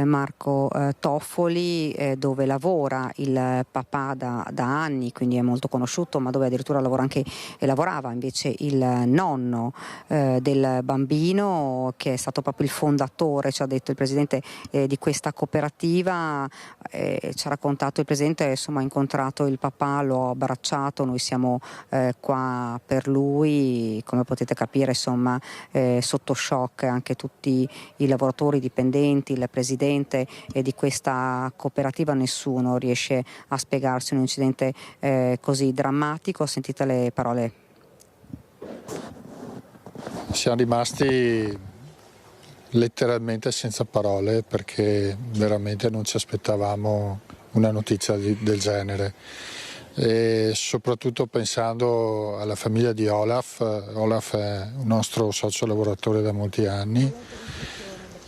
Marco Toffoli, dove lavora il papà da anni, quindi è molto conosciuto, ma dove addirittura lavorava invece il nonno del bambino, che è stato proprio il fondatore, ci ha detto il presidente di questa cooperativa. Ci ha raccontato il presidente, insomma, ha incontrato il papà, lo ha abbracciato, noi siamo qua per lui, come potete capire, insomma, sotto shock anche tutti i lavoratori dipendenti, il presidente di questa cooperativa. Nessuno riesce a spiegarsi un incidente così drammatico. Sentite le parole. Siamo rimasti letteralmente senza parole, perché veramente non ci aspettavamo una notizia del genere. E soprattutto pensando alla famiglia di Olaf. Olaf è un nostro socio lavoratore da molti anni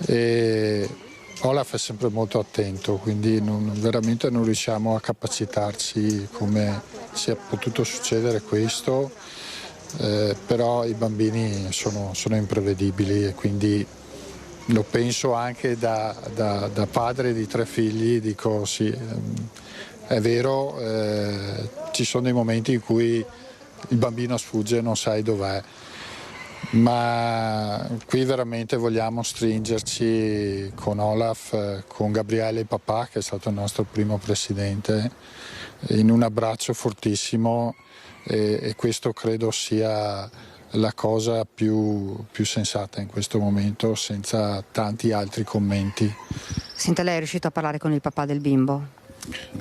e Olaf è sempre molto attento, quindi veramente non riusciamo a capacitarci come sia potuto succedere questo, però i bambini sono imprevedibili e quindi lo penso anche da padre di 3 figli, dico sì. È vero, ci sono dei momenti in cui il bambino sfugge e non sai dov'è, ma qui veramente vogliamo stringerci con Olaf, con Gabriele papà, che è stato il nostro primo presidente, in un abbraccio fortissimo e questo credo sia la cosa più sensata in questo momento, senza tanti altri commenti. Senta, lei è riuscito a parlare con il papà del bimbo?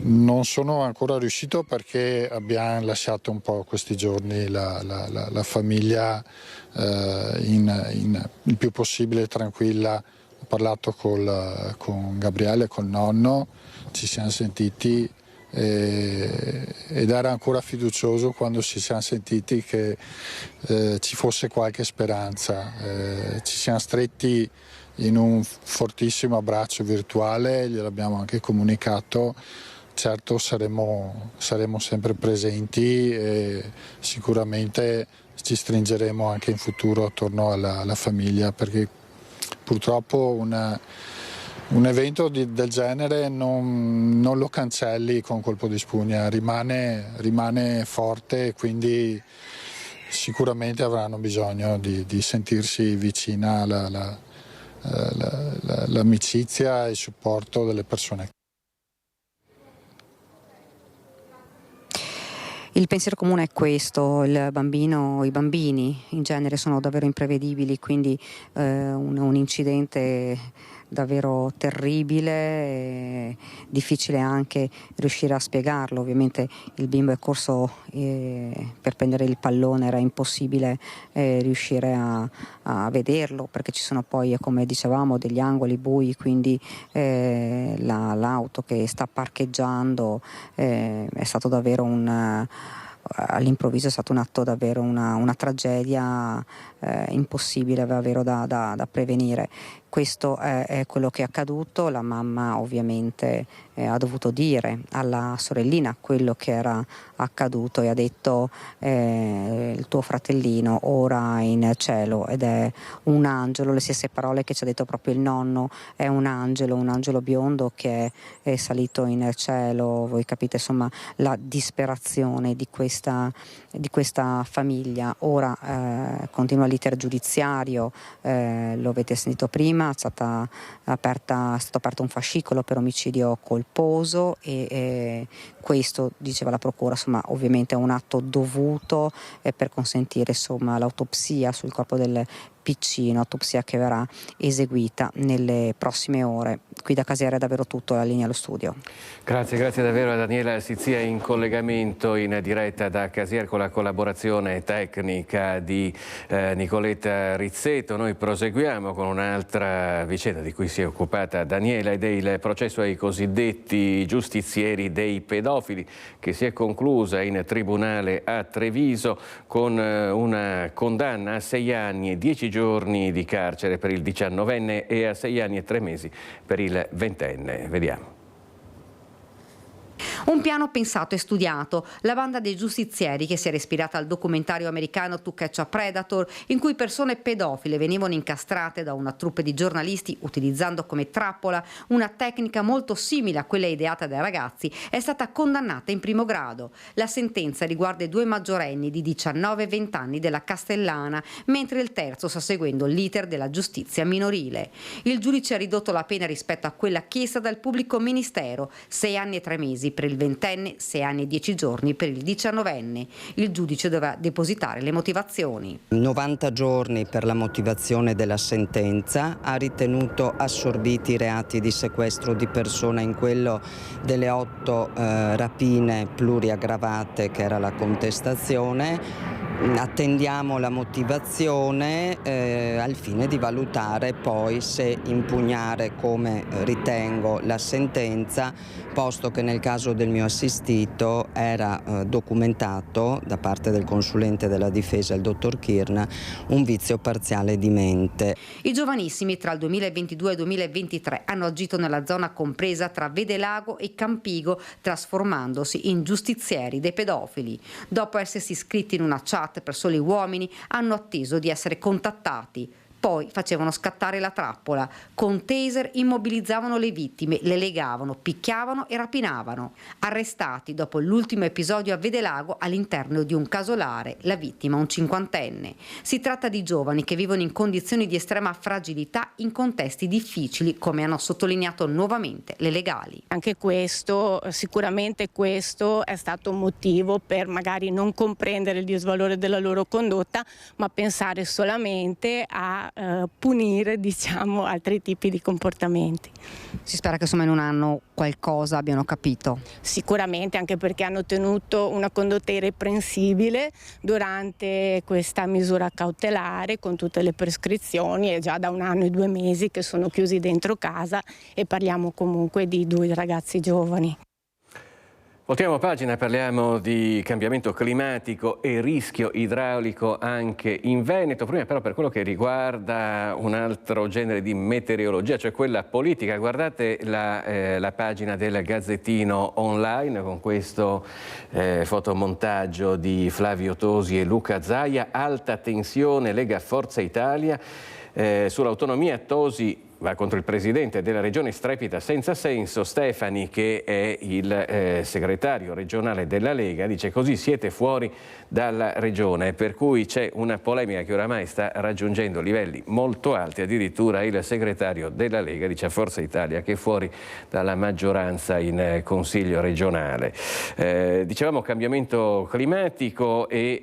Non sono ancora riuscito perché abbiamo lasciato un po' questi giorni la famiglia il più possibile tranquilla. Ho parlato con Gabriele, col nonno, ci siamo sentiti ed era ancora fiducioso quando ci siamo sentiti che ci fosse qualche speranza. Ci siamo stretti in un fortissimo abbraccio virtuale, gliel'abbiamo anche comunicato. Certo saremo sempre presenti e sicuramente ci stringeremo anche in futuro attorno alla famiglia, perché purtroppo un evento del genere non lo cancelli con colpo di spugna, rimane forte, e quindi sicuramente avranno bisogno di sentirsi vicina l'amicizia e il supporto delle persone. Il pensiero comune è questo: i bambini in genere sono davvero imprevedibili, quindi un incidente davvero terribile, difficile anche riuscire a spiegarlo. Ovviamente il bimbo è corso per prendere il pallone, era impossibile riuscire a vederlo, perché ci sono poi, come dicevamo, degli angoli bui, quindi l'auto che sta parcheggiando è stato davvero all'improvviso è stato un atto davvero una tragedia impossibile davvero da prevenire. Questo è quello che è accaduto. La mamma ovviamente ha dovuto dire alla sorellina quello che era accaduto e ha detto il tuo fratellino ora è in cielo ed è un angelo, le stesse parole che ci ha detto proprio il nonno, è un angelo biondo che è salito in cielo. Voi capite insomma la disperazione di questa famiglia. Ora continua l'iter giudiziario, lo avete sentito prima, è stato aperto un fascicolo per omicidio colposo e questo, diceva la procura, insomma ovviamente è un atto dovuto per consentire insomma l'autopsia sul corpo del piccino, autopsia che verrà eseguita nelle prossime ore. Qui da Casiera è davvero tutto, la linea allo studio. Grazie davvero a Daniela Sizia in collegamento in diretta da Casiera con la collaborazione tecnica di Nicoletta Rizzetto. Noi proseguiamo con un'altra vicenda di cui si è occupata Daniela ed è il processo ai cosiddetti giustizieri dei pedofili, che si è conclusa in tribunale a Treviso con una condanna a 6 anni e 10 giorni di carcere per il 19enne e a 6 anni e 3 mesi per il 20enne. Vediamo. Un piano pensato e studiato, la banda dei giustizieri che si era ispirata al documentario americano To Catch a Predator, in cui persone pedofile venivano incastrate da una troupe di giornalisti utilizzando come trappola una tecnica molto simile a quella ideata dai ragazzi, è stata condannata in primo grado. La sentenza riguarda i 2 maggiorenni di 19 e 20 anni della Castellana, mentre il terzo sta seguendo l'iter della giustizia minorile. Il giudice ha ridotto la pena rispetto a quella chiesta dal pubblico ministero, 6 anni e 3 mesi per il 20enne, 6 anni e 10 giorni per il 19enne. Il giudice doveva depositare le motivazioni. 90 giorni per la motivazione della sentenza, ha ritenuto assorbiti i reati di sequestro di persona in quello delle 8 rapine pluriaggravate che era la contestazione. Attendiamo la motivazione al fine di valutare poi se impugnare, come ritengo, la sentenza, posto che nel caso del mio assistito era documentato da parte del consulente della difesa, il dottor Kirna, un vizio parziale di mente. I giovanissimi tra il 2022 e il 2023 hanno agito nella zona compresa tra Vedelago e Campigo, trasformandosi in giustizieri dei pedofili. Dopo essersi iscritti in una chat per soli uomini, hanno atteso di essere contattati. Poi facevano scattare la trappola. Con taser immobilizzavano le vittime, le legavano, picchiavano e rapinavano. Arrestati dopo l'ultimo episodio a Vedelago all'interno di un casolare, la vittima un 50enne. Si tratta di giovani che vivono in condizioni di estrema fragilità in contesti difficili, come hanno sottolineato nuovamente le legali. Anche questo, sicuramente questo è stato un motivo per magari non comprendere il disvalore della loro condotta, ma pensare solamente a punire, diciamo, altri tipi di comportamenti. Si spera che insomma in un anno qualcosa abbiano capito. Sicuramente, anche perché hanno tenuto una condotta irreprensibile durante questa misura cautelare con tutte le prescrizioni. È già da 1 anno e 2 mesi che sono chiusi dentro casa e parliamo comunque di 2 ragazzi giovani. Voltiamo pagina, parliamo di cambiamento climatico e rischio idraulico anche in Veneto. Prima però per quello che riguarda un altro genere di meteorologia, cioè quella politica. Guardate la pagina del Gazzettino Online con questo fotomontaggio di Flavio Tosi e Luca Zaia. Alta tensione, Lega Forza Italia. Sull'autonomia Tosi va contro il presidente della regione, strepita senza senso. Stefani, che è il segretario regionale della Lega, dice: così siete fuori dalla regione, per cui c'è una polemica che oramai sta raggiungendo livelli molto alti. Addirittura il segretario della Lega dice a Forza Italia che è fuori dalla maggioranza in Consiglio regionale. Dicevamo cambiamento climatico e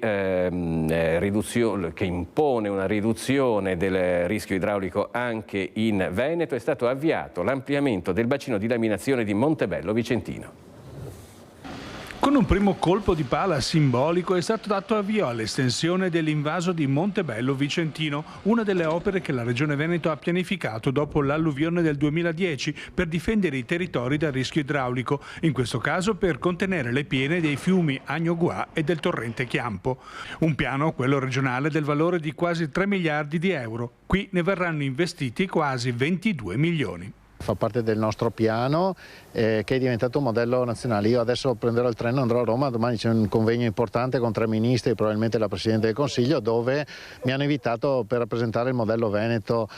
riduzione, che impone una riduzione del rischio idraulico anche in Veneto. È stato avviato l'ampliamento del bacino di laminazione di Montebello Vicentino. Con un primo colpo di pala simbolico è stato dato avvio all'estensione dell'invaso di Montebello Vicentino, una delle opere che la Regione Veneto ha pianificato dopo l'alluvione del 2010 per difendere i territori dal rischio idraulico, in questo caso per contenere le piene dei fiumi Agnoguà e del torrente Chiampo. Un piano, quello regionale, del valore di quasi 3 miliardi di euro. Qui ne verranno investiti quasi 22 milioni. Fa parte del nostro piano che è diventato un modello nazionale. Io adesso prenderò il treno, andrò a Roma, domani c'è un convegno importante con 3 ministri e probabilmente la Presidente del Consiglio, dove mi hanno invitato per rappresentare il modello veneto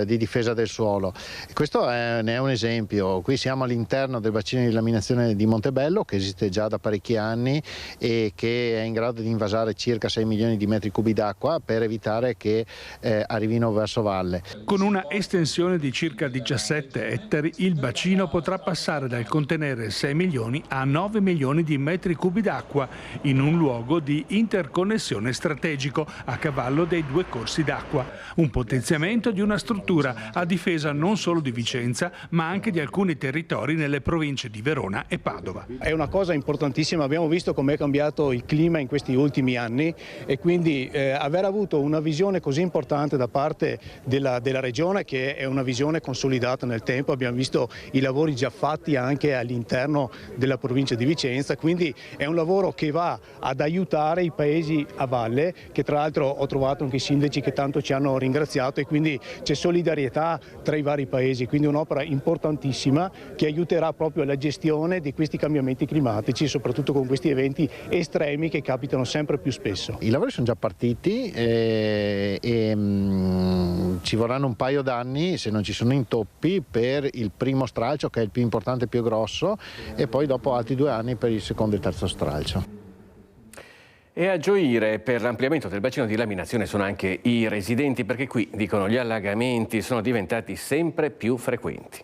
di difesa del suolo. Questo ne è un esempio. Qui siamo all'interno del bacino di laminazione di Montebello, che esiste già da parecchi anni e che è in grado di invasare circa 6 milioni di metri cubi d'acqua per evitare che arrivino verso valle. Con una estensione di circa 17 ettari, il bacino potrà passare dal contenere 6 milioni a 9 milioni di metri cubi d'acqua in un luogo di interconnessione strategico a cavallo dei 2 corsi d'acqua. Un potenziamento di una struttura a difesa non solo di Vicenza, ma anche di alcuni territori nelle province di Verona e Padova. È una cosa importantissima, abbiamo visto com'è cambiato il clima in questi ultimi anni e quindi aver avuto una visione così importante da parte della Regione, che è una visione consolidata nel tempo. Abbiamo visto i lavori già fatti anche all'interno della provincia di Vicenza, quindi è un lavoro che va ad aiutare i paesi a valle, che tra l'altro ho trovato anche i sindaci che tanto ci hanno ringraziato, e quindi c'è solidarietà tra i vari paesi, quindi un'opera importantissima che aiuterà proprio alla gestione di questi cambiamenti climatici, soprattutto con questi eventi estremi che capitano sempre più spesso. I lavori sono già partiti e ci vorranno un paio d'anni, se non ci sono intoppi, per il primo stralcio, che è il più importante, più grosso, e poi dopo altri 2 anni per il secondo e terzo stralcio. E a gioire per l'ampliamento del bacino di laminazione sono anche i residenti, perché qui, dicono, gli allagamenti sono diventati sempre più frequenti.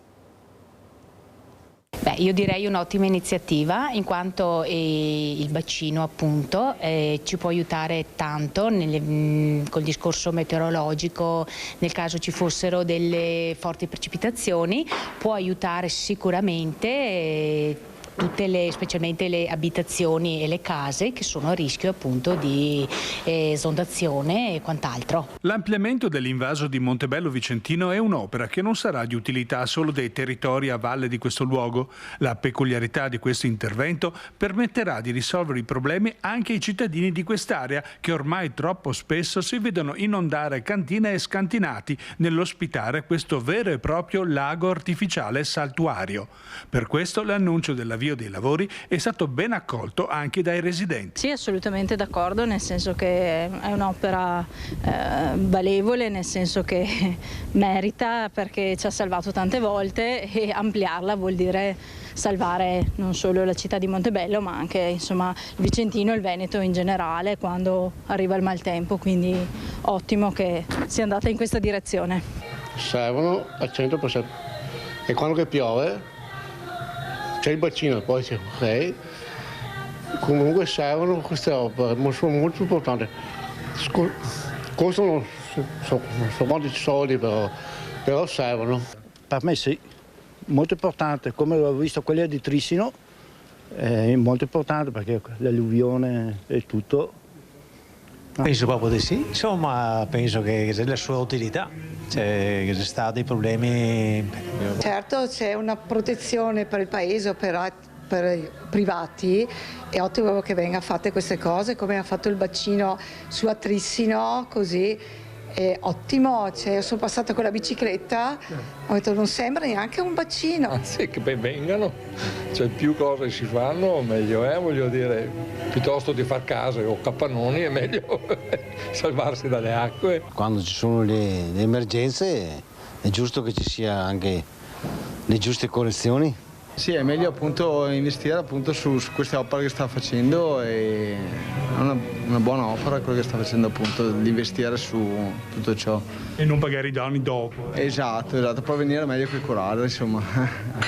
Beh, io direi un'ottima iniziativa, in quanto il bacino appunto ci può aiutare tanto col discorso meteorologico, nel caso ci fossero delle forti precipitazioni, può aiutare sicuramente specialmente le abitazioni e le case che sono a rischio appunto di esondazione e quant'altro. L'ampliamento dell'invaso di Montebello Vicentino è un'opera che non sarà di utilità solo dei territori a valle di questo luogo. La peculiarità di questo intervento permetterà di risolvere i problemi anche ai cittadini di quest'area, che ormai troppo spesso si vedono inondare cantine e scantinati nell'ospitare questo vero e proprio lago artificiale saltuario. Per questo l'annuncio dell'avvio dei lavori è stato ben accolto anche dai residenti. Sì, assolutamente d'accordo, nel senso che è un'opera valevole, nel senso che merita, perché ci ha salvato tante volte, e ampliarla vuol dire salvare non solo la città di Montebello, ma anche insomma il Vicentino e il Veneto in generale quando arriva il maltempo, quindi ottimo che sia andata in questa direzione. Servono al 100%, e quando che piove c'è il bacino, poi c'è comunque servono queste opere, sono molto importanti. Costano so quanti soldi, però servono. Per me sì, molto importante, come ho visto quella di Trissino, è molto importante perché l'alluvione e tutto. Penso proprio di sì, insomma penso che sia la sua utilità, che ci sono dei problemi. Certo c'è una protezione per il paese, per per i privati, è ottimo che venga fatte queste cose, come ha fatto il bacino su Atrissino, così è ottimo. Cioè, sono passata con la bicicletta, ho detto non sembra neanche un bacino. Anzi, che ben vengano, cioè più cose si fanno meglio è, voglio dire, piuttosto di far case o capannoni è meglio salvarsi dalle acque. Quando ci sono le emergenze è giusto che ci sia anche le giuste correzioni. Sì, è meglio appunto investire appunto su queste opere che sta facendo, e è una buona opera quello che sta facendo, appunto, di investire su tutto ciò. E non pagare i danni dopo. Esatto, può venire meglio che curare, insomma.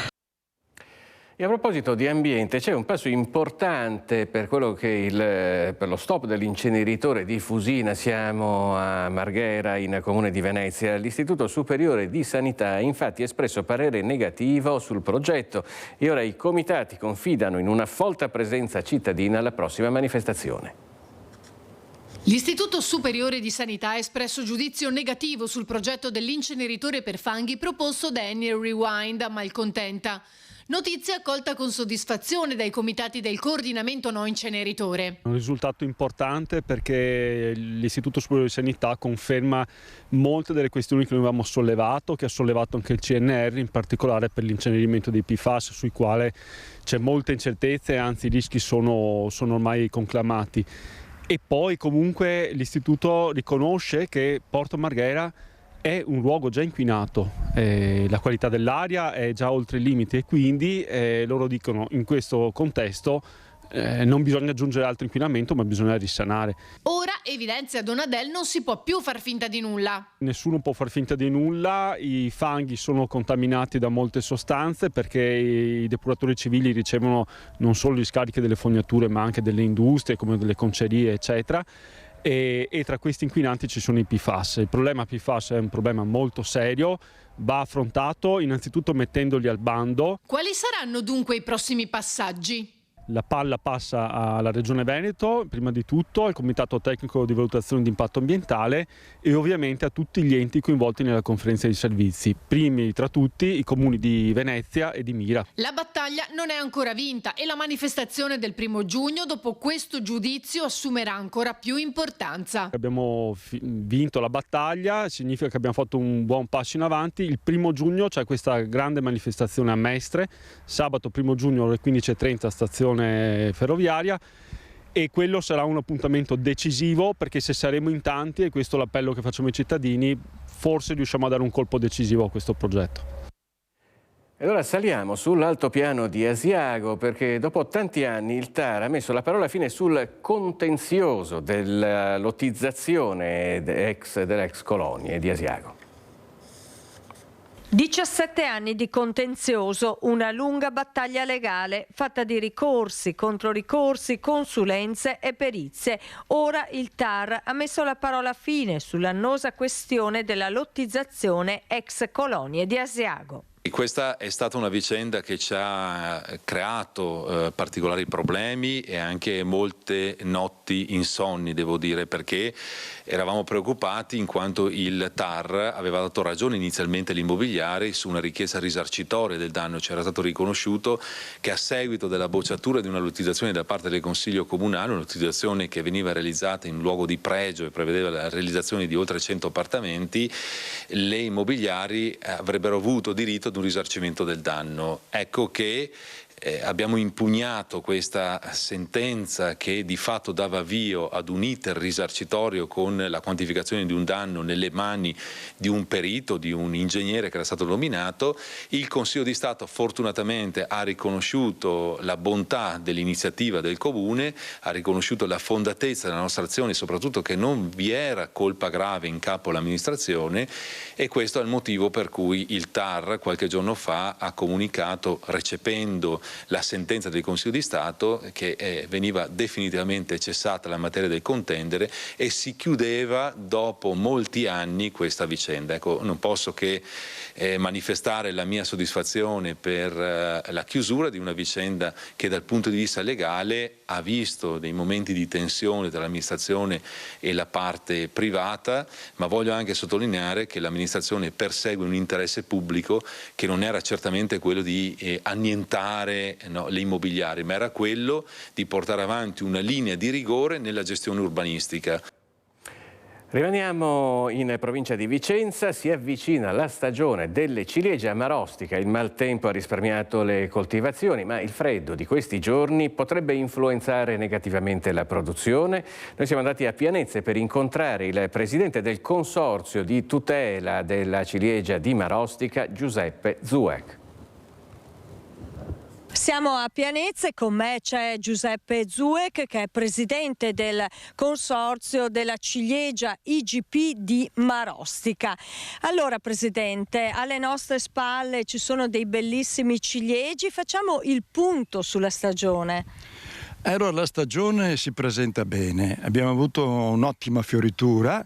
E a proposito di ambiente, c'è un passo importante per quello che per lo stop dell'inceneritore di Fusina. Siamo a Marghera, in Comune di Venezia. L'Istituto Superiore di Sanità ha infatti espresso parere negativo sul progetto e ora i comitati confidano in una folta presenza cittadina alla prossima manifestazione. L'Istituto Superiore di Sanità ha espresso giudizio negativo sul progetto dell'inceneritore per fanghi proposto da Enel Rewind a Malcontenta. Notizia accolta con soddisfazione dai comitati del coordinamento no inceneritore. Un risultato importante perché l'Istituto Superiore di Sanità conferma molte delle questioni che noi avevamo sollevato, che ha sollevato anche il CNR, in particolare per l'incenerimento dei PFAS, sui quali c'è molta incertezza e anzi i rischi sono ormai conclamati. E poi comunque l'Istituto riconosce che Porto Marghera è un luogo già inquinato, la qualità dell'aria è già oltre i limiti e quindi loro dicono in questo contesto non bisogna aggiungere altro inquinamento ma bisogna risanare. Ora, evidenzia Donadel, non si può più far finta di nulla. Nessuno può far finta di nulla, i fanghi sono contaminati da molte sostanze perché i depuratori civili ricevono non solo le scariche delle fognature ma anche delle industrie come delle concerie eccetera. E tra questi inquinanti ci sono i PFAS. Il problema PFAS è un problema molto serio, va affrontato innanzitutto mettendoli al bando. Quali saranno dunque i prossimi passaggi? La palla passa alla Regione Veneto, prima di tutto al Comitato Tecnico di Valutazione di Impatto Ambientale e ovviamente a tutti gli enti coinvolti nella conferenza di servizi, primi tra tutti i comuni di Venezia e di Mira. La battaglia non è ancora vinta e la manifestazione del 1° giugno dopo questo giudizio assumerà ancora più importanza. Abbiamo vinto la battaglia, significa che abbiamo fatto un buon passo in avanti. Il 1° giugno c'è questa grande manifestazione a Mestre, sabato 1° giugno alle 15:30 stazione ferroviaria, e quello sarà un appuntamento decisivo perché se saremo in tanti, e questo è l'appello che facciamo ai cittadini, forse riusciamo a dare un colpo decisivo a questo progetto. E ora saliamo sull'altopiano di Asiago perché dopo tanti anni il TAR ha messo la parola fine sul contenzioso della lottizzazione dell'ex colonie di Asiago. 17 anni di contenzioso, una lunga battaglia legale fatta di ricorsi, controricorsi, consulenze e perizie. Ora il TAR ha messo la parola fine sull'annosa questione della lottizzazione ex colonie di Asiago. Questa è stata una vicenda che ci ha creato particolari problemi e anche molte notti insonni, devo dire, perché eravamo preoccupati in quanto il TAR aveva dato ragione inizialmente agli immobiliari su una richiesta risarcitoria del danno. Ci era stato riconosciuto che a seguito della bocciatura di una lottizzazione da parte del Consiglio Comunale, una lottizzazione che veniva realizzata in un luogo di pregio e prevedeva la realizzazione di oltre 100 appartamenti, le immobiliari avrebbero avuto diritto ad un risarcimento del danno. Ecco che abbiamo impugnato questa sentenza che di fatto dava avvio ad un iter risarcitorio con la quantificazione di un danno nelle mani di un perito, di un ingegnere che era stato nominato. Il Consiglio di Stato fortunatamente ha riconosciuto la bontà dell'iniziativa del Comune, ha riconosciuto la fondatezza della nostra azione e soprattutto che non vi era colpa grave in capo all'amministrazione, e questo è il motivo per cui il TAR qualche giorno fa ha comunicato, recependo la sentenza del Consiglio di Stato, che veniva definitivamente cessata la materia del contendere e si chiudeva dopo molti anni questa vicenda. Ecco, non posso che manifestare la mia soddisfazione per la chiusura di una vicenda che dal punto di vista legale ha visto dei momenti di tensione tra l'amministrazione e la parte privata, ma voglio anche sottolineare che l'amministrazione persegue un interesse pubblico che non era certamente quello di annientare fare le immobiliari, ma era quello di portare avanti una linea di rigore nella gestione urbanistica. Rimaniamo in provincia di Vicenza, si avvicina la stagione delle ciliegie a Marostica. Il maltempo ha risparmiato le coltivazioni, ma il freddo di questi giorni potrebbe influenzare negativamente la produzione. Noi siamo andati a Pianezze per incontrare il presidente del consorzio di tutela della ciliegia di Marostica, Giuseppe Zuec. Siamo a Pianezze, con me c'è Giuseppe Zuec che è presidente del consorzio della ciliegia IGP di Marostica. Allora presidente, alle nostre spalle ci sono dei bellissimi ciliegi, facciamo il punto sulla stagione. Allora la stagione si presenta bene, abbiamo avuto un'ottima fioritura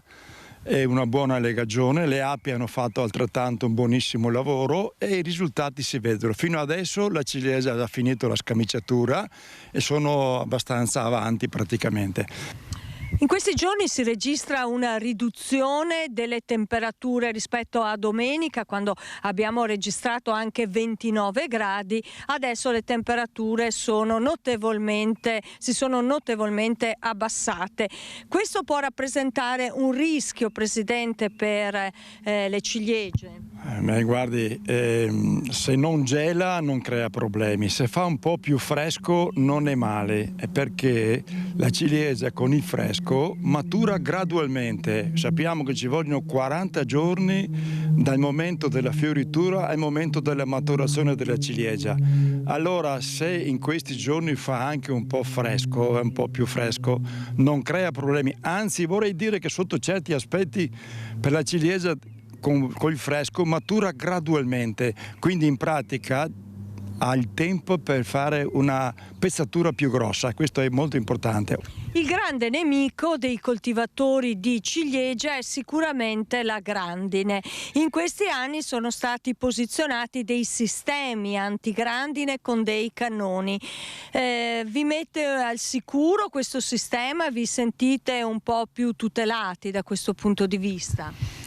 e una buona legagione, le api hanno fatto altrettanto un buonissimo lavoro e i risultati si vedono. Fino adesso la ciliegia ha finito la scamiciatura e sono abbastanza avanti praticamente. In questi giorni si registra una riduzione delle temperature rispetto a domenica, quando abbiamo registrato anche 29 gradi. Adesso le temperature si sono notevolmente abbassate. Questo può rappresentare un rischio, Presidente, per le ciliegie? Guardi, se non gela non crea problemi, se fa un po' più fresco non è male, perché la ciliegia con il fresco matura gradualmente. Sappiamo che ci vogliono 40 giorni dal momento della fioritura al momento della maturazione della ciliegia. Allora se in questi giorni fa anche un po' fresco, un po' più fresco, non crea problemi, anzi vorrei dire che sotto certi aspetti per la ciliegia con il fresco matura gradualmente, quindi in pratica ha il tempo per fare una pezzatura più grossa, questo è molto importante. Il grande nemico dei coltivatori di ciliegia è sicuramente la grandine. In questi anni sono stati posizionati dei sistemi antigrandine con dei cannoni. Vi mette al sicuro questo sistema? Vi sentite un po' più tutelati da questo punto di vista?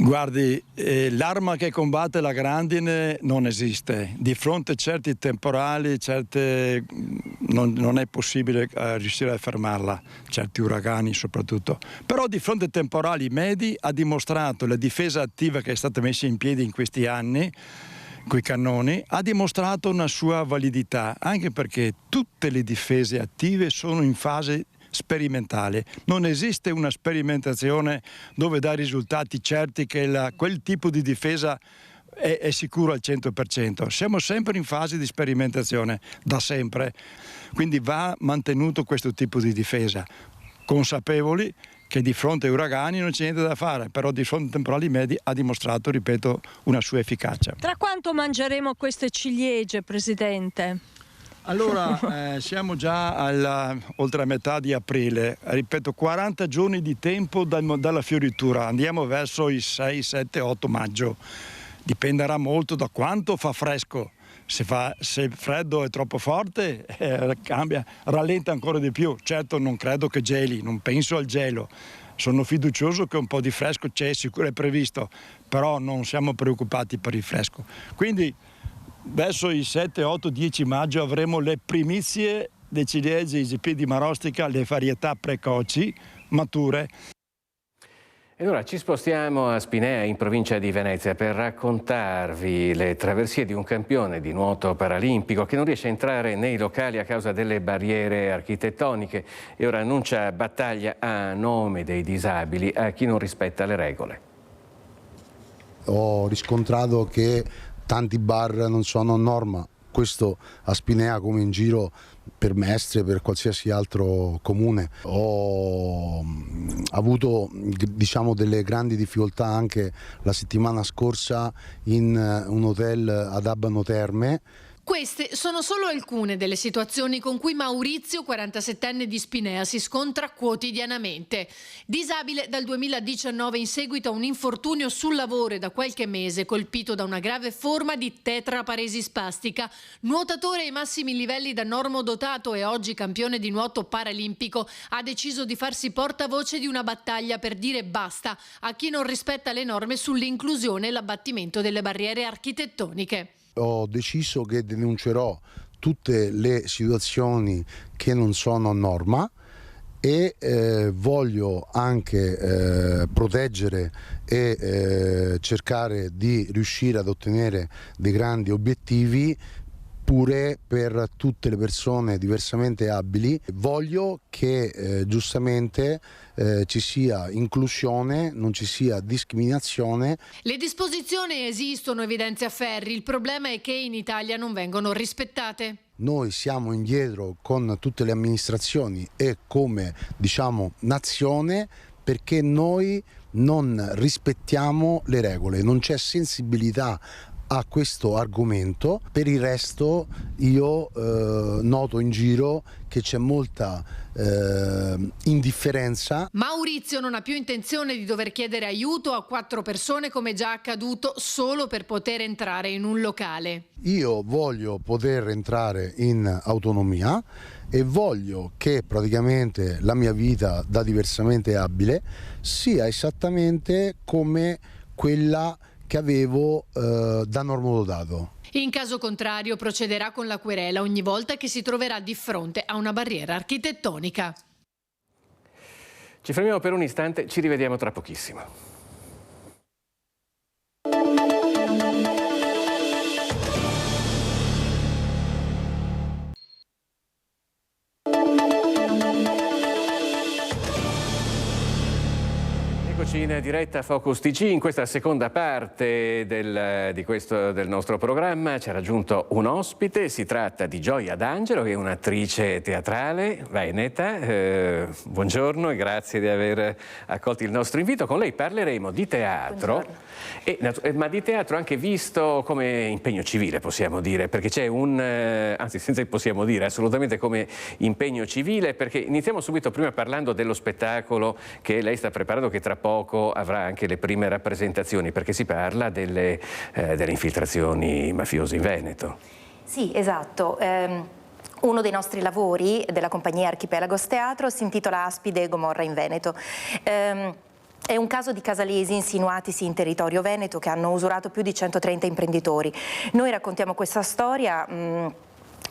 Guardi, l'arma che combatte la grandine non esiste. Di fronte a certi temporali, non è possibile riuscire a fermarla, certi uragani soprattutto. Però di fronte a temporali medi ha dimostrato la difesa attiva che è stata messa in piedi in questi anni, coi cannoni, ha dimostrato una sua validità, anche perché tutte le difese attive sono in fase sperimentale. Non esiste una sperimentazione dove dà risultati certi che quel tipo di difesa è sicuro al 100%. Siamo sempre in fase di sperimentazione, da sempre. Quindi va mantenuto questo tipo di difesa, consapevoli che di fronte ai uragani non c'è niente da fare, però di fronte ai temporali medi ha dimostrato, ripeto, una sua efficacia. Tra quanto mangeremo queste ciliegie, Presidente? Allora, siamo già oltre a metà di aprile, ripeto, 40 giorni di tempo dalla fioritura, andiamo verso i 6, 7, 8 maggio, dipenderà molto da quanto fa fresco, se il freddo è troppo forte cambia, rallenta ancora di più, certo non credo che geli, non penso al gelo, sono fiducioso che un po' di fresco c'è, sicuro è previsto, però non siamo preoccupati per il fresco, quindi verso il 7, 8, 10 maggio avremo le primizie dei ciliegi IGP di Marostica, le varietà precoci, mature. E ora ci spostiamo a Spinea, in provincia di Venezia, per raccontarvi le traversie di un campione di nuoto paralimpico che non riesce a entrare nei locali a causa delle barriere architettoniche e ora annuncia battaglia a nome dei disabili a chi non rispetta le regole. Ho riscontrato che tanti bar non sono a norma, questo a Spinea come in giro per Mestre, per qualsiasi altro comune. Ho avuto delle grandi difficoltà anche la settimana scorsa in un hotel ad Abano Terme. Queste sono solo alcune delle situazioni con cui Maurizio, 47enne di Spinea, si scontra quotidianamente. Disabile dal 2019 in seguito a un infortunio sul lavoro e da qualche mese colpito da una grave forma di tetraparesi spastica, nuotatore ai massimi livelli da normodotato e oggi campione di nuoto paralimpico, ha deciso di farsi portavoce di una battaglia per dire basta a chi non rispetta le norme sull'inclusione e l'abbattimento delle barriere architettoniche. Ho deciso che denuncerò tutte le situazioni che non sono norma e voglio anche proteggere e cercare di riuscire ad ottenere dei grandi obiettivi pure per tutte le persone diversamente abili. Voglio che giustamente ci sia inclusione, non ci sia discriminazione. Le disposizioni esistono, evidenzia Ferri, il problema è che in Italia non vengono rispettate. Noi siamo indietro con tutte le amministrazioni e come, diciamo, nazione, perché noi non rispettiamo le regole, non c'è sensibilità a questo argomento. Per il resto io noto in giro che c'è molta indifferenza. Maurizio non ha più intenzione di dover chiedere aiuto a 4 persone come già accaduto solo per poter entrare in un locale. Io voglio poter entrare in autonomia e voglio che praticamente la mia vita da diversamente abile sia esattamente come quella che avevo da normodotato. In caso contrario procederà con la querela ogni volta che si troverà di fronte a una barriera architettonica. Ci fermiamo per un istante, ci rivediamo tra pochissimo. Eccoci in diretta Focus TG. In questa seconda parte del nostro programma ci ha raggiunto un ospite. Si tratta di Gioia D'Angelo, che è un'attrice teatrale veneta. Buongiorno e grazie di aver accolto il nostro invito. Con lei parleremo di teatro, ma di teatro anche visto come impegno civile, possiamo dire, perché c'è anzi senza possiamo dire, assolutamente come impegno civile, perché iniziamo subito prima parlando dello spettacolo che lei sta preparando, che tra poco avrà anche le prime rappresentazioni, perché si parla delle infiltrazioni mafiose in Veneto. Sì, esatto. Uno dei nostri lavori della compagnia Archipelagos Teatro si intitola Aspide e Gomorra in Veneto. È un caso di casalesi insinuatisi in territorio veneto che hanno usurato più di 130 imprenditori. Noi raccontiamo questa storia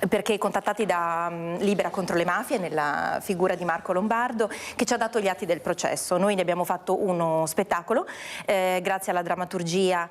perché contattati da Libera contro le mafie, nella figura di Marco Lombardo, che ci ha dato gli atti del processo. Noi ne abbiamo fatto uno spettacolo grazie alla drammaturgia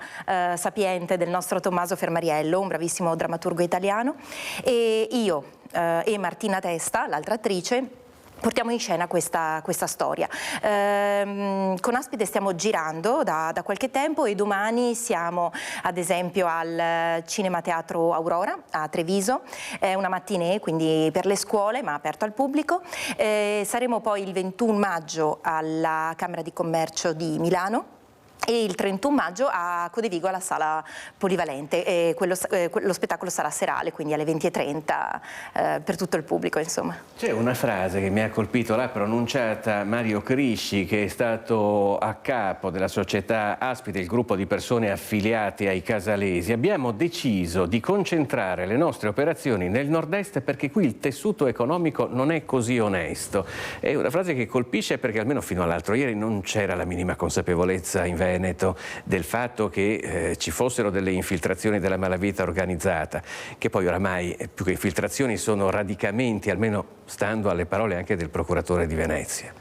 sapiente del nostro Tommaso Fermariello, un bravissimo drammaturgo italiano, e io e Martina Testa, l'altra attrice, portiamo in scena questa storia. Con Aspide stiamo girando da qualche tempo e domani siamo ad esempio al Cinema Teatro Aurora a Treviso. È una matinée, quindi per le scuole, ma aperto al pubblico. Saremo poi il 21 maggio alla Camera di Commercio di Milano e il 31 maggio a Codevigo alla Sala Polivalente. Lo spettacolo sarà serale, quindi alle 20:30 per tutto il pubblico, insomma. C'è una frase che mi ha colpito, l'ha pronunciata Mario Crisci, che è stato a capo della società Aspide, il gruppo di persone affiliate ai casalesi. Abbiamo deciso di concentrare le nostre operazioni nel nord-est perché qui il tessuto economico non è così onesto. È una frase che colpisce perché almeno fino all'altro ieri non c'era la minima consapevolezza in Veneto del fatto che ci fossero delle infiltrazioni della malavita organizzata, che poi oramai più che infiltrazioni sono radicamenti, almeno stando alle parole anche del procuratore di Venezia.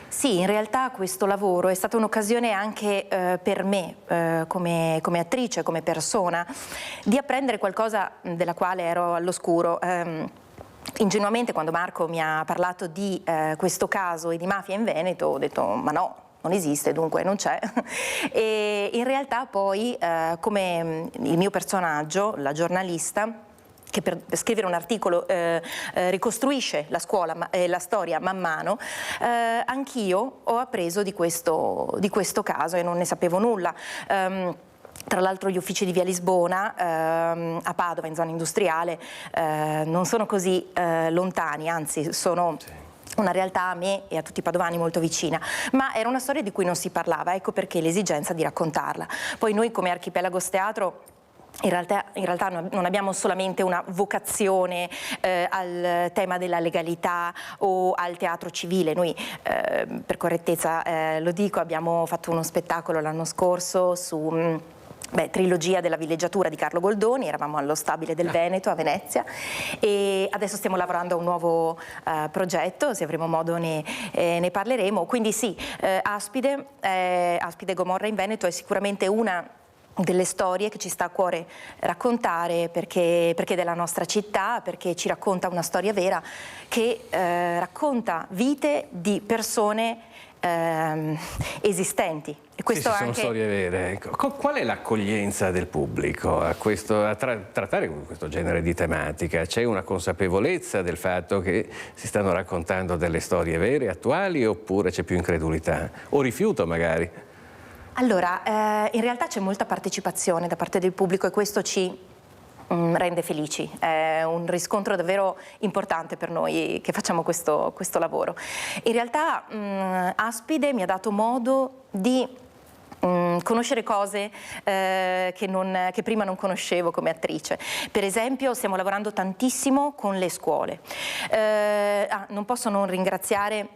Sì, in realtà questo lavoro è stata un'occasione anche per me, come attrice, come persona, di apprendere qualcosa della quale ero all'oscuro. Ingenuamente, quando Marco mi ha parlato di questo caso e di mafia in Veneto, ho detto ma no, non esiste, dunque non c'è. E in realtà poi, come il mio personaggio, la giornalista, che per scrivere un articolo ricostruisce la storia man mano, anch'io ho appreso di questo caso e non ne sapevo nulla. Tra l'altro gli uffici di Via Lisbona, a Padova, in zona industriale, non sono così lontani, anzi sono una realtà a me e a tutti i padovani molto vicina, ma era una storia di cui non si parlava, ecco perché l'esigenza di raccontarla. Poi noi come Archipelagos Teatro in realtà non abbiamo solamente una vocazione al tema della legalità o al teatro civile. Noi, per correttezza lo dico, abbiamo fatto uno spettacolo l'anno scorso trilogia della villeggiatura di Carlo Goldoni, eravamo allo Stabile del Veneto a Venezia e adesso stiamo lavorando a un nuovo progetto, se avremo modo ne parleremo. Quindi sì, Aspide Gomorra in Veneto è sicuramente una delle storie che ci sta a cuore raccontare perché è della nostra città, perché ci racconta una storia vera che racconta vite di persone esistenti. E questo sono storie vere. Qual è l'accoglienza del pubblico a trattare questo genere di tematica? C'è una consapevolezza del fatto che si stanno raccontando delle storie vere, attuali, oppure c'è più incredulità? O rifiuto magari? Allora, in realtà c'è molta partecipazione da parte del pubblico e questo ci rende felici, è un riscontro davvero importante per noi che facciamo questo lavoro. In realtà Aspide mi ha dato modo di conoscere cose che prima non conoscevo come attrice. Per esempio stiamo lavorando tantissimo con le scuole. Non posso non ringraziare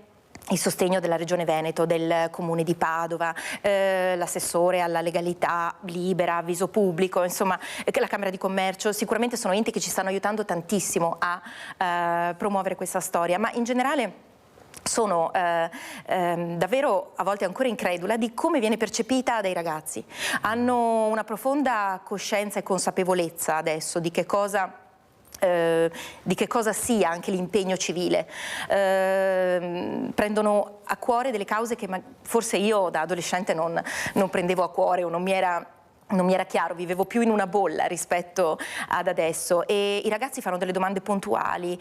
il sostegno della Regione Veneto, del Comune di Padova, l'assessore alla legalità, Libera, Avviso Pubblico, insomma la Camera di Commercio, sicuramente sono enti che ci stanno aiutando tantissimo a promuovere questa storia, ma in generale sono davvero a volte ancora incredula di come viene percepita dai ragazzi. Hanno una profonda coscienza e consapevolezza adesso di che cosa sia anche l'impegno civile, prendono a cuore delle cause che forse io da adolescente non prendevo a cuore o non mi era chiaro, vivevo più in una bolla rispetto ad adesso e i ragazzi fanno delle domande puntuali,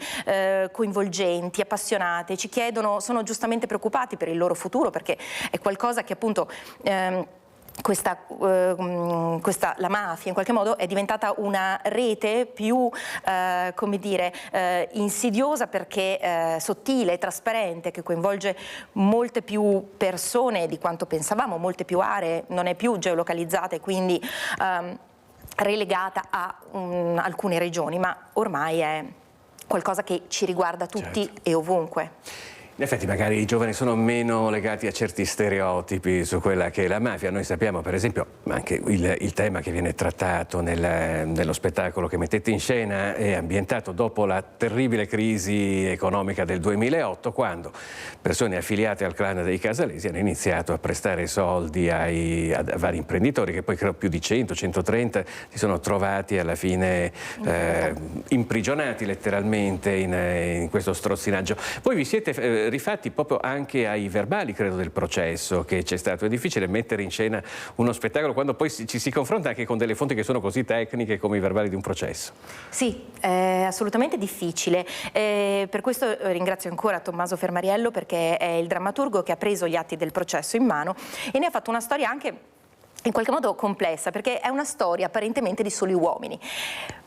coinvolgenti, appassionate, ci chiedono, sono giustamente preoccupati per il loro futuro perché è qualcosa che appunto la mafia in qualche modo è diventata una rete più come dire insidiosa perché sottile, trasparente, che coinvolge molte più persone di quanto pensavamo, molte più aree, non è più geolocalizzata e quindi relegata a alcune regioni, ma ormai è qualcosa che ci riguarda tutti e ovunque. In effetti magari i giovani sono meno legati a certi stereotipi su quella che è la mafia. Noi sappiamo per esempio anche il tema che viene trattato nello spettacolo che mettete in scena è ambientato dopo la terribile crisi economica del 2008, quando persone affiliate al clan dei Casalesi hanno iniziato a prestare soldi a vari imprenditori che poi credo più di 100-130 si sono trovati alla fine imprigionati letteralmente in questo strozzinaggio. Voi vi siete rifatti proprio anche ai verbali, credo, del processo che c'è stato. È difficile mettere in scena uno spettacolo quando poi ci si confronta anche con delle fonti che sono così tecniche come i verbali di un processo. Sì, è assolutamente difficile. Per questo ringrazio ancora Tommaso Fermariello perché è il drammaturgo che ha preso gli atti del processo in mano e ne ha fatto una storia anche in qualche modo complessa, perché è una storia apparentemente di soli uomini.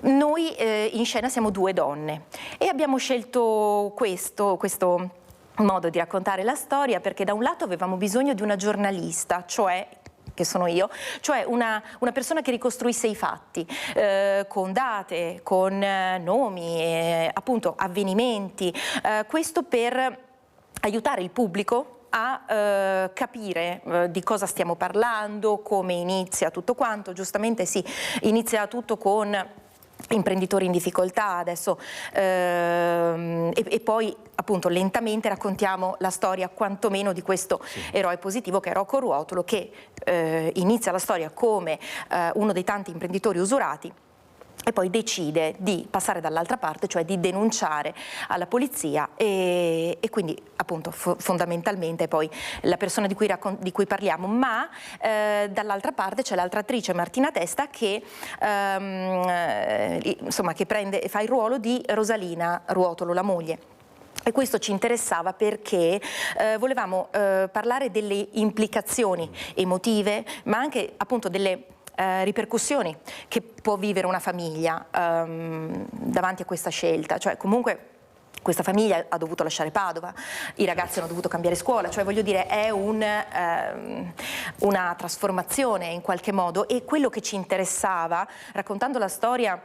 Noi in scena siamo due donne e abbiamo scelto questo modo di raccontare la storia perché da un lato avevamo bisogno di una giornalista, cioè che sono io, cioè una persona che ricostruisse i fatti con date, con nomi, appunto avvenimenti, questo per aiutare il pubblico a capire di cosa stiamo parlando, come inizia tutto quanto. Giustamente sì, inizia tutto con imprenditori in difficoltà adesso e poi appunto lentamente raccontiamo la storia quantomeno di questo eroe positivo che è Rocco Ruotolo, che inizia la storia come uno dei tanti imprenditori usurati e poi decide di passare dall'altra parte, cioè di denunciare alla polizia e quindi appunto fondamentalmente poi la persona di cui parliamo, ma dall'altra parte c'è l'altra attrice Martina Testa che insomma che fa il ruolo di Rosalina Ruotolo, la moglie. E questo ci interessava perché volevamo parlare delle implicazioni emotive, ma anche appunto delle ripercussioni che può vivere una famiglia davanti a questa scelta, cioè comunque questa famiglia ha dovuto lasciare Padova, i ragazzi hanno dovuto cambiare scuola, cioè voglio dire è una trasformazione in qualche modo e quello che ci interessava raccontando la storia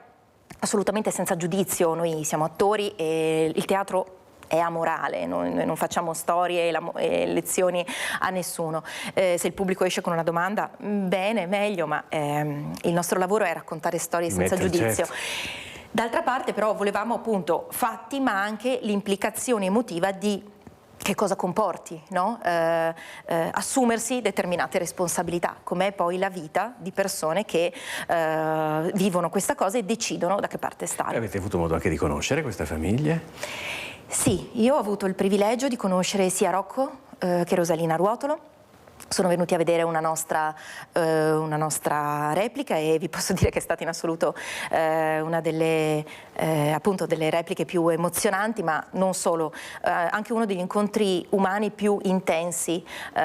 assolutamente senza giudizio, noi siamo attori e il teatro è amorale, noi non facciamo storie e lezioni a nessuno. Se il pubblico esce con una domanda, bene, meglio, ma il nostro lavoro è raccontare storie senza giudizio. Certo. D'altra parte però volevamo appunto fatti, ma anche l'implicazione emotiva di che cosa comporti, no? Assumersi determinate responsabilità, com'è poi la vita di persone che vivono questa cosa e decidono da che parte stare. Avete avuto modo anche di conoscere questa famiglia? Sì, io ho avuto il privilegio di conoscere sia Rocco che Rosalina Ruotolo. Sono venuti a vedere una nostra replica e vi posso dire che è stata in assoluto una delle repliche più emozionanti, ma non solo, anche uno degli incontri umani più intensi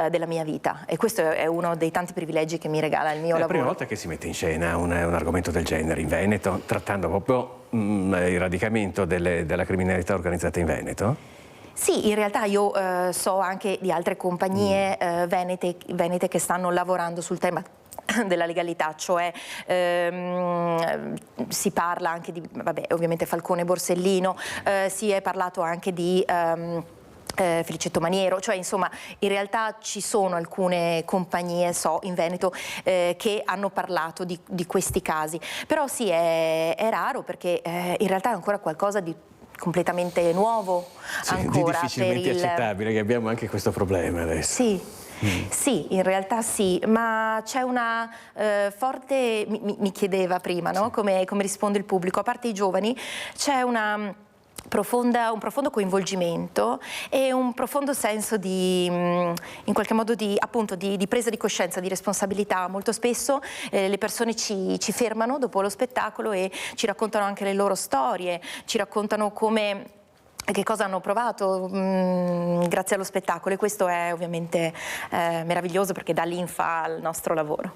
della mia vita, e questo è uno dei tanti privilegi che mi regala il mio lavoro. È la prima volta che si mette in scena un argomento del genere in Veneto, trattando proprio il radicamento della criminalità organizzata in Veneto? Sì, in realtà io so anche di altre compagnie venete che stanno lavorando sul tema della legalità, cioè si parla anche di, ovviamente Falcone Borsellino, si è parlato anche di Felicetto Maniero, cioè insomma in realtà ci sono alcune compagnie, so, in Veneto che hanno parlato di questi casi, però sì, è raro perché in realtà è ancora qualcosa di completamente nuovo, sì, ancora difficilmente accettabile, che abbiamo anche questo problema adesso. Sì. Sì, in realtà sì, ma c'è una forte, mi chiedeva prima, no? Come risponde il pubblico, a parte i giovani, c'è un profondo coinvolgimento e un profondo senso in qualche modo di presa di coscienza, di responsabilità. Molto spesso le persone ci fermano dopo lo spettacolo e ci raccontano anche le loro storie, ci raccontano che cosa hanno provato grazie allo spettacolo, e questo è ovviamente meraviglioso perché dà linfa al nostro lavoro.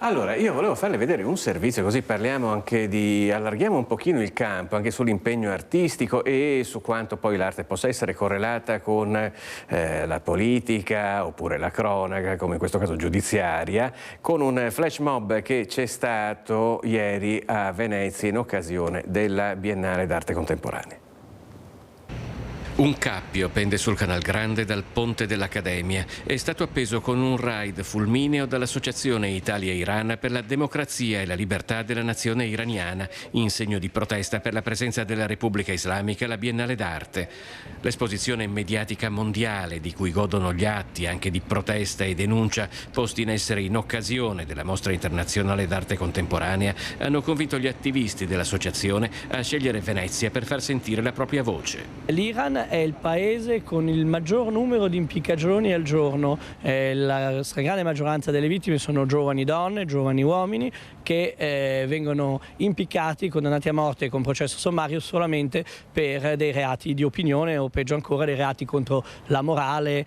Allora, io volevo farle vedere un servizio, così parliamo anche allarghiamo un pochino il campo, anche sull'impegno artistico e su quanto poi l'arte possa essere correlata con la politica oppure la cronaca, come in questo caso giudiziaria, con un flash mob che c'è stato ieri a Venezia in occasione della Biennale d'Arte Contemporanea. Un cappio pende sul Canal Grande dal ponte dell'Accademia. È stato appeso con un raid fulmineo dall'Associazione Italia-Iran per la democrazia e la libertà della nazione iraniana, in segno di protesta per la presenza della Repubblica Islamica alla Biennale d'Arte. L'esposizione mediatica mondiale, di cui godono gli atti anche di protesta e denuncia posti in essere in occasione della Mostra Internazionale d'Arte Contemporanea, hanno convinto gli attivisti dell'associazione a scegliere Venezia per far sentire la propria voce. L'Iran è il paese con il maggior numero di impiccagioni al giorno. La stragrande maggioranza delle vittime sono giovani donne, giovani uomini che vengono impiccati, condannati a morte con processo sommario solamente per dei reati di opinione o peggio ancora dei reati contro la morale,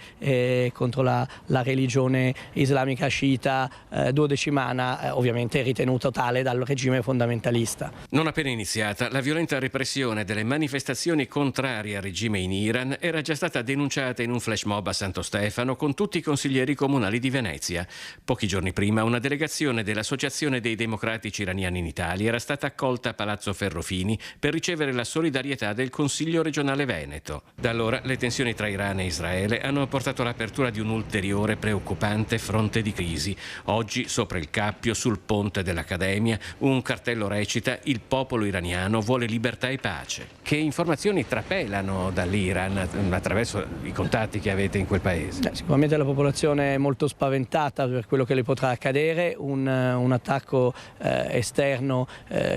contro la religione islamica sciita duodecimana, ovviamente ritenuta tale dal regime fondamentalista. Non appena iniziata, la violenta repressione delle manifestazioni contrarie al regime in Iran era già stata denunciata in un flash mob a Santo Stefano con tutti i consiglieri comunali di Venezia. Pochi giorni prima una delegazione dell'Associazione dei Democratici Iraniani in Italia era stata accolta a Palazzo Ferrofini per ricevere la solidarietà del Consiglio regionale Veneto. Da allora le tensioni tra Iran e Israele hanno portato all'apertura di un ulteriore preoccupante fronte di crisi. Oggi sopra il cappio, sul ponte dell'Accademia, un cartello recita: "Il popolo iraniano vuole libertà e pace". Che informazioni trapelano dall'Iran attraverso i contatti che avete in quel paese? Sicuramente la popolazione è molto spaventata per quello che le potrà accadere, un attacco esterno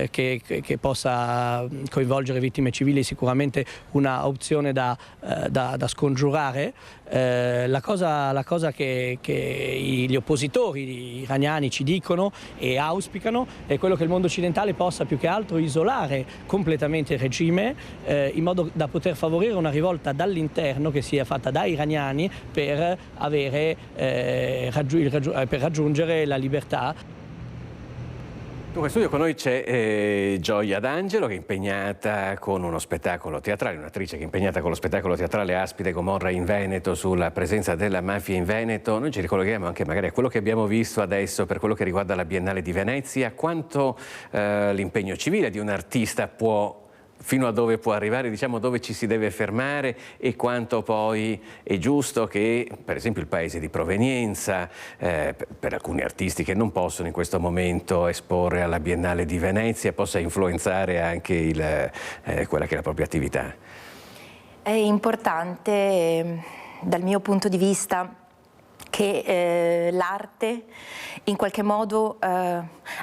che possa coinvolgere vittime civili è sicuramente una opzione da scongiurare. La cosa che gli oppositori iraniani ci dicono e auspicano è quello che il mondo occidentale possa più che altro isolare completamente il regime in modo da poter favorire una rivolta dall'interno che sia fatta da iraniani per raggiungere la libertà. Dunque, in studio con noi c'è Gioia D'Angelo, che è impegnata con uno spettacolo teatrale, un'attrice che è impegnata con lo spettacolo teatrale Aspide e Gomorra in Veneto sulla presenza della mafia in Veneto. Noi ci ricolleghiamo anche magari a quello che abbiamo visto adesso per quello che riguarda la Biennale di Venezia. Quanto l'impegno civile di un artista può fino a dove può arrivare, diciamo dove ci si deve fermare e quanto poi è giusto che, per esempio, il paese di provenienza, per alcuni artisti che non possono in questo momento esporre alla Biennale di Venezia, possa influenzare anche quella che è la propria attività? È importante, dal mio punto di vista, che l'arte in qualche modo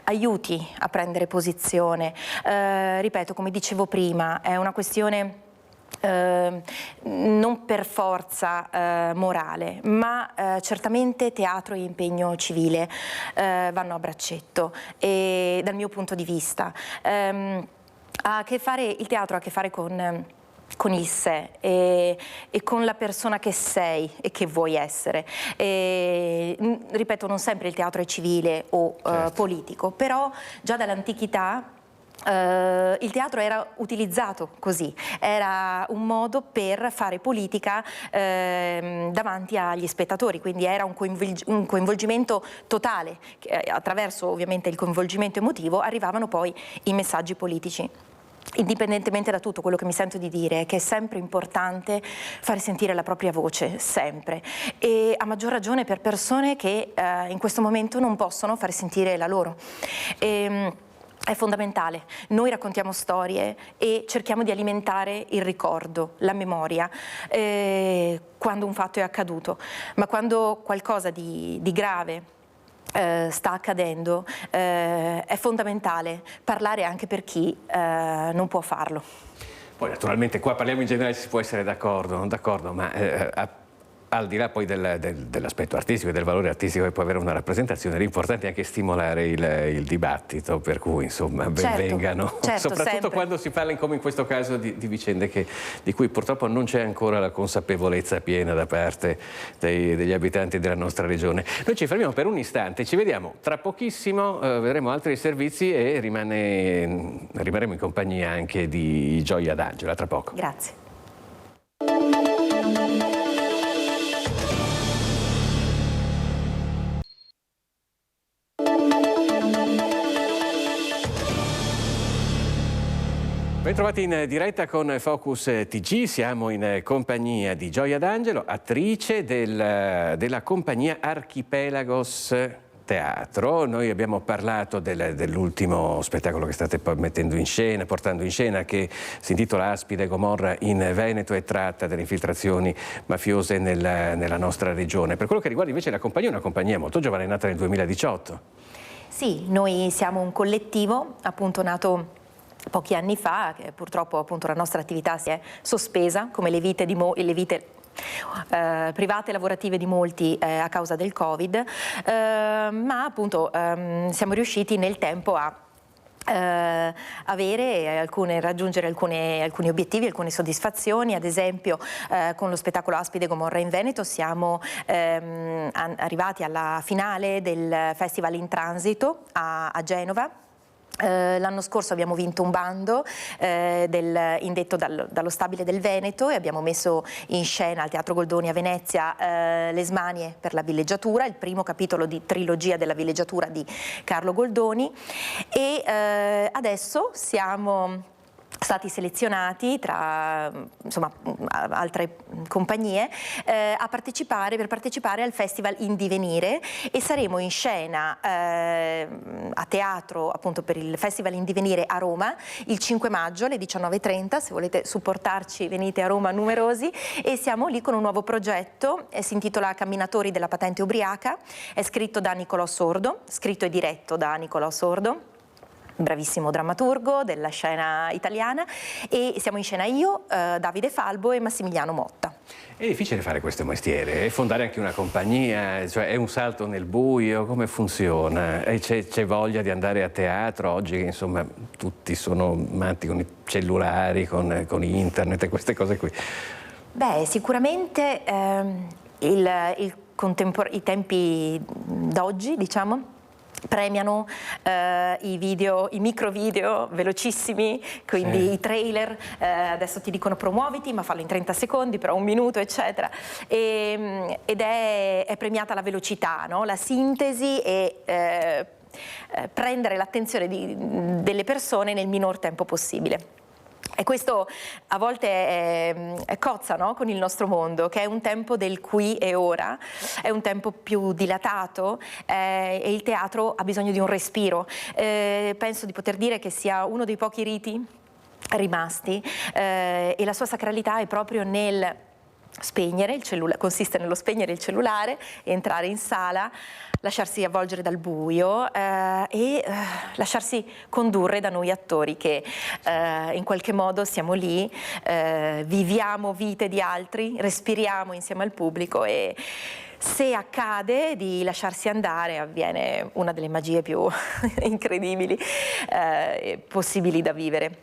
aiuti a prendere posizione. Ripeto, come dicevo prima, è una questione non per forza morale, ma certamente teatro e impegno civile vanno a braccetto, e dal mio punto di vista il teatro ha a che fare con il sé e con la persona che sei e che vuoi essere. Ripeto, non sempre il teatro è civile o politico, però già dall'antichità il teatro era utilizzato così, era un modo per fare politica davanti agli spettatori, quindi era un coinvolgimento totale, attraverso ovviamente il coinvolgimento emotivo arrivavano poi i messaggi politici. Indipendentemente da tutto, quello che mi sento di dire è che è sempre importante fare sentire la propria voce, sempre, e a maggior ragione per persone che in questo momento non possono fare sentire la loro. È fondamentale. Noi raccontiamo storie e cerchiamo di alimentare il ricordo, la memoria, quando un fatto è accaduto, ma quando qualcosa di grave sta accadendo, è fondamentale parlare anche per chi non può farlo. Poi naturalmente qua parliamo in generale, si può essere d'accordo, non d'accordo, ma al di là poi dell'aspetto artistico e del valore artistico che può avere una rappresentazione, l'importante è anche stimolare il dibattito, per cui insomma vengano, soprattutto sempre, quando si parla, come in questo caso, di vicende di cui purtroppo non c'è ancora la consapevolezza piena da parte degli abitanti della nostra regione. Noi ci fermiamo per un istante, ci vediamo tra pochissimo, vedremo altri servizi e rimarremo in compagnia anche di Gioia D'Angelo, a tra poco. Grazie. Bentrovati in diretta con Focus TG, siamo in compagnia di Gioia D'Angelo, attrice della compagnia Archipelagos Teatro. Noi abbiamo parlato dell'ultimo spettacolo che state portando in scena, che si intitola Aspide e Gomorra in Veneto e tratta delle infiltrazioni mafiose nella nostra regione. Per quello che riguarda invece la compagnia, è una compagnia molto giovane, nata nel 2018. Sì, noi siamo un collettivo appunto nato pochi anni fa, che purtroppo appunto la nostra attività si è sospesa, come le vite private e lavorative di molti a causa del Covid, ma appunto siamo riusciti nel tempo a raggiungere alcuni obiettivi, alcune soddisfazioni. Ad esempio con lo spettacolo Aspide e Gomorra in Veneto siamo arrivati alla finale del Festival in Transito a Genova. L'anno scorso abbiamo vinto un bando indetto dallo Stabile del Veneto e abbiamo messo in scena al Teatro Goldoni a Venezia Le Smanie per la villeggiatura, il primo capitolo di trilogia della villeggiatura di Carlo Goldoni, e adesso siamo stati selezionati tra altre compagnie per partecipare al Festival in Divenire, e saremo in scena a teatro appunto per il Festival in Divenire a Roma il 5 maggio alle 19:30. Se volete supportarci venite a Roma numerosi, e siamo lì con un nuovo progetto, si intitola Camminatori della patente ubriaca, è scritto da Nicolò Sordo, scritto e diretto da Nicolò Sordo, bravissimo drammaturgo della scena italiana, e siamo in scena io, Davide Falbo e Massimiliano Motta. È difficile fare questo mestiere, fondare anche una compagnia, cioè è un salto nel buio, come funziona? E c'è voglia di andare a teatro oggi, che insomma tutti sono matti con i cellulari, con internet e queste cose qui? Beh, sicuramente i tempi d'oggi, diciamo, premiano i micro video velocissimi, quindi i trailer, adesso ti dicono promuoviti ma fallo in 30 secondi, però 1 minuto eccetera, ed è premiata la velocità, no? La sintesi e prendere l'attenzione delle persone nel minor tempo possibile. E questo a volte cozza, no? Con il nostro mondo, che è un tempo del qui e ora, è un tempo più dilatato e il teatro ha bisogno di un respiro. Penso di poter dire che sia uno dei pochi riti rimasti e la sua sacralità è proprio nel spegnere il cellulare, consiste nello spegnere il cellulare, entrare in sala, lasciarsi avvolgere dal buio e lasciarsi condurre da noi attori che in qualche modo siamo lì, viviamo vite di altri, respiriamo insieme al pubblico e se accade di lasciarsi andare avviene una delle magie più incredibili possibili da vivere.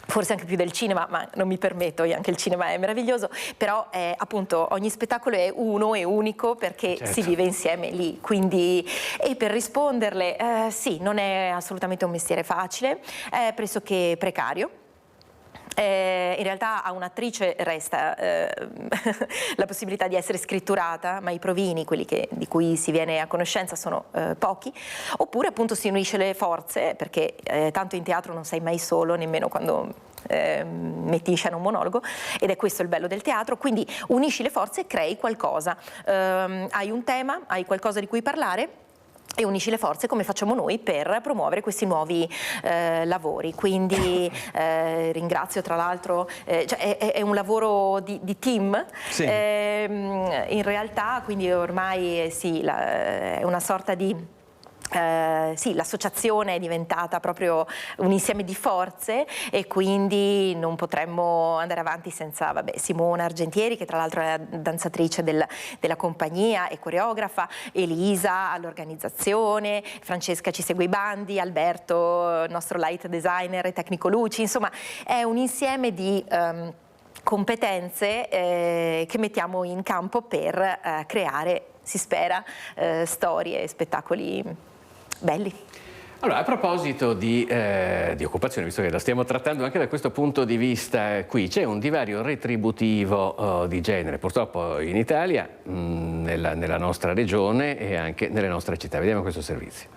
Forse anche più del cinema, ma non mi permetto, anche il cinema è meraviglioso, però appunto ogni spettacolo è uno e unico perché si vive insieme lì, quindi e per risponderle sì, non è assolutamente un mestiere facile, è pressoché precario. In realtà a un'attrice resta la possibilità di essere scritturata, ma i provini, quelli di cui si viene a conoscenza, sono pochi, oppure appunto si unisce le forze, perché tanto in teatro non sei mai solo, nemmeno quando metti in scena un monologo, ed è questo il bello del teatro, quindi unisci le forze e crei qualcosa, hai un tema, hai qualcosa di cui parlare, e unisci le forze come facciamo noi per promuovere questi nuovi lavori. Quindi ringrazio tra l'altro, cioè è un lavoro di team, sì. In realtà quindi ormai sì, è una sorta di... sì, l'associazione è diventata proprio un insieme di forze e quindi non potremmo andare avanti senza Simona Argentieri, che tra l'altro è la danzatrice della compagnia e coreografa, Elisa all'organizzazione, Francesca ci segue i bandi, Alberto il nostro light designer e tecnico luci, insomma è un insieme di competenze che mettiamo in campo per creare, si spera, storie e spettacoli belli. Allora, a proposito di occupazione, visto che la stiamo trattando anche da questo punto di vista qui, c'è un divario retributivo di genere, purtroppo in Italia, nella nostra regione e anche nelle nostre città. Vediamo questo servizio.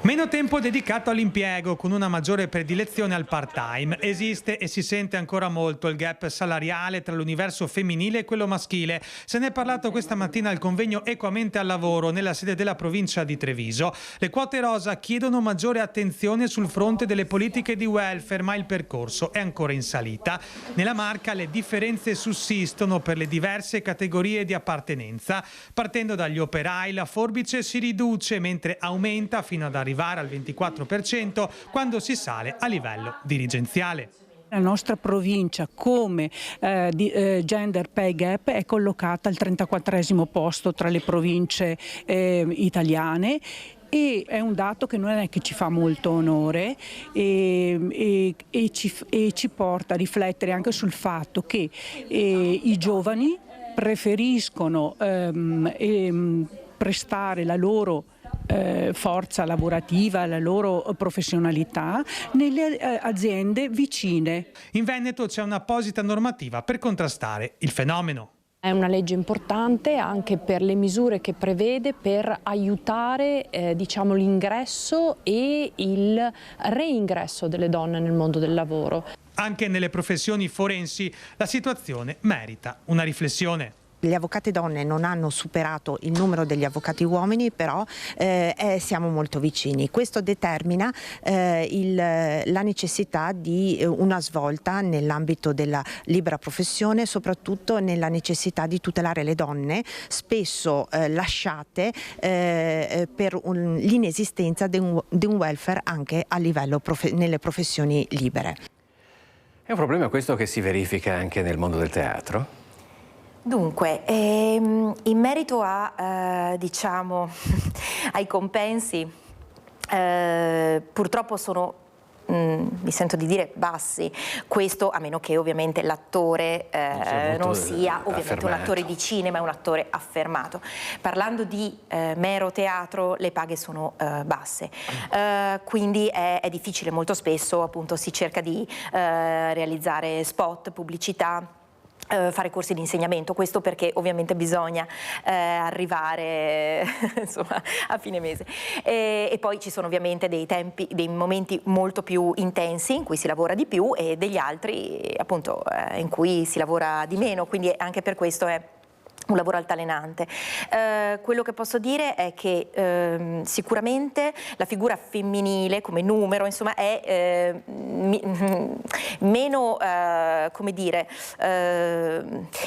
Meno tempo dedicato all'impiego, con una maggiore predilezione al part-time. Esiste e si sente ancora molto il gap salariale tra l'universo femminile e quello maschile. Se ne è parlato questa mattina al convegno Equamente al lavoro nella sede della provincia di Treviso. Le quote rosa chiedono maggiore attenzione sul fronte delle politiche di welfare, ma il percorso è ancora in salita. Nella Marca le differenze sussistono per le diverse categorie di appartenenza. Partendo dagli operai, la forbice si riduce, mentre aumenta fino ad arrivare al 24% quando si sale a livello dirigenziale. La nostra provincia come gender pay gap è collocata al 34° posto tra le province italiane. E è un dato che non è che ci fa molto onore e ci porta a riflettere anche sul fatto che i giovani preferiscono prestare la loro forza lavorativa, la loro professionalità nelle aziende vicine. In Veneto c'è un'apposita normativa per contrastare il fenomeno. È una legge importante anche per le misure che prevede per aiutare l'ingresso e il reingresso delle donne nel mondo del lavoro. Anche nelle professioni forensi la situazione merita una riflessione. Gli avvocati donne non hanno superato il numero degli avvocati uomini, però siamo molto vicini. Questo determina la necessità di una svolta nell'ambito della libera professione, soprattutto nella necessità di tutelare le donne, spesso lasciate per l'inesistenza di un welfare anche a livello nelle professioni libere. È un problema questo che si verifica anche nel mondo del teatro? Dunque, in merito ai compensi, purtroppo sono, mi sento di dire, bassi. Questo a meno che ovviamente l'attore non sia ovviamente un attore di cinema, è un attore affermato. Parlando di mero teatro, le paghe sono basse, quindi è difficile, molto spesso appunto si cerca di realizzare spot, pubblicità, fare corsi di insegnamento, questo perché ovviamente bisogna arrivare insomma, a fine mese e poi ci sono ovviamente dei momenti molto più intensi in cui si lavora di più e degli altri appunto in cui si lavora di meno, quindi anche per questo è un lavoro altalenante. Quello che posso dire è che sicuramente la figura femminile come numero insomma è meno, come dire,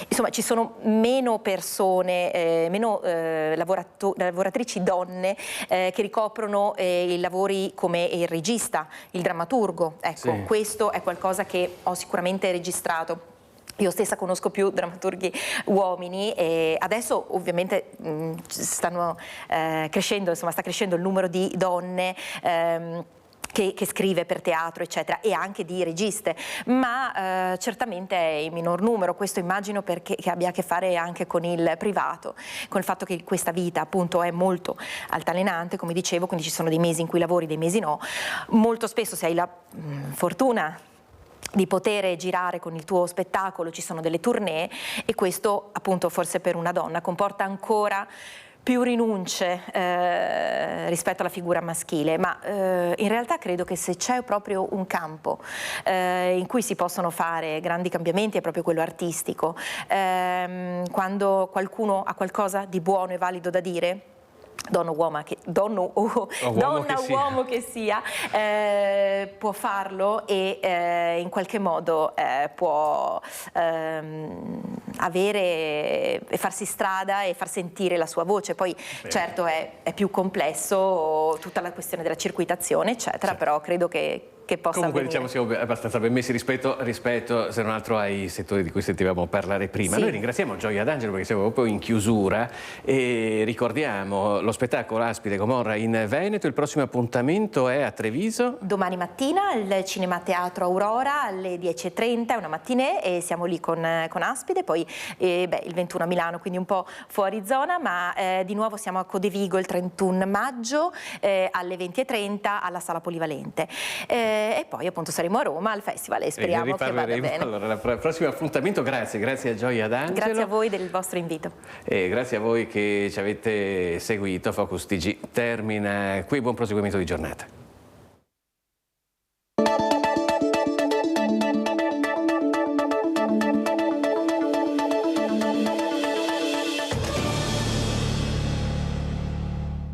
insomma ci sono meno persone, meno lavoratrici donne che ricoprono i lavori come il regista, il drammaturgo. Ecco, sì. Questo è qualcosa che ho sicuramente registrato. Io stessa conosco più drammaturghi uomini e adesso ovviamente stanno crescendo, insomma sta crescendo il numero di donne che scrive per teatro eccetera e anche di registe, ma certamente è in minor numero. Questo immagino perché che abbia a che fare anche con il privato, con il fatto che questa vita appunto è molto altalenante, come dicevo, quindi ci sono dei mesi in cui lavori, dei mesi no. Molto spesso se hai la fortuna di poter girare con il tuo spettacolo, ci sono delle tournée e questo appunto forse per una donna comporta ancora più rinunce rispetto alla figura maschile, ma in realtà credo che se c'è proprio un campo in cui si possono fare grandi cambiamenti è proprio quello artistico. Quando qualcuno ha qualcosa di buono e valido da dire, donna o uomo che sia, può farlo e in qualche modo può avere e farsi strada e far sentire la sua voce. Poi certo è più complesso tutta la questione della circuitazione eccetera, però credo che possa comunque avvenire. diciamo siamo abbastanza ben messi rispetto se non altro ai settori di cui sentivamo parlare prima. Sì. Noi ringraziamo Gioia D'Angelo perché siamo proprio in chiusura e ricordiamo lo spettacolo Aspide e Gomorra in Veneto. Il prossimo appuntamento è a Treviso Domani mattina al Cinema Teatro Aurora alle 10:30, è una mattinée e siamo lì con Aspide, poi il 21 a Milano, quindi un po' fuori zona, ma di nuovo siamo a Codevigo il 31 maggio alle 20:30 alla Sala Polivalente. E poi appunto saremo a Roma al festival e speriamo che vada bene. Allora, il prossimo appuntamento, grazie a Gioia D'Angelo. Grazie a voi del vostro invito. E grazie a voi che ci avete seguito. Focus TG termina qui, buon proseguimento di giornata.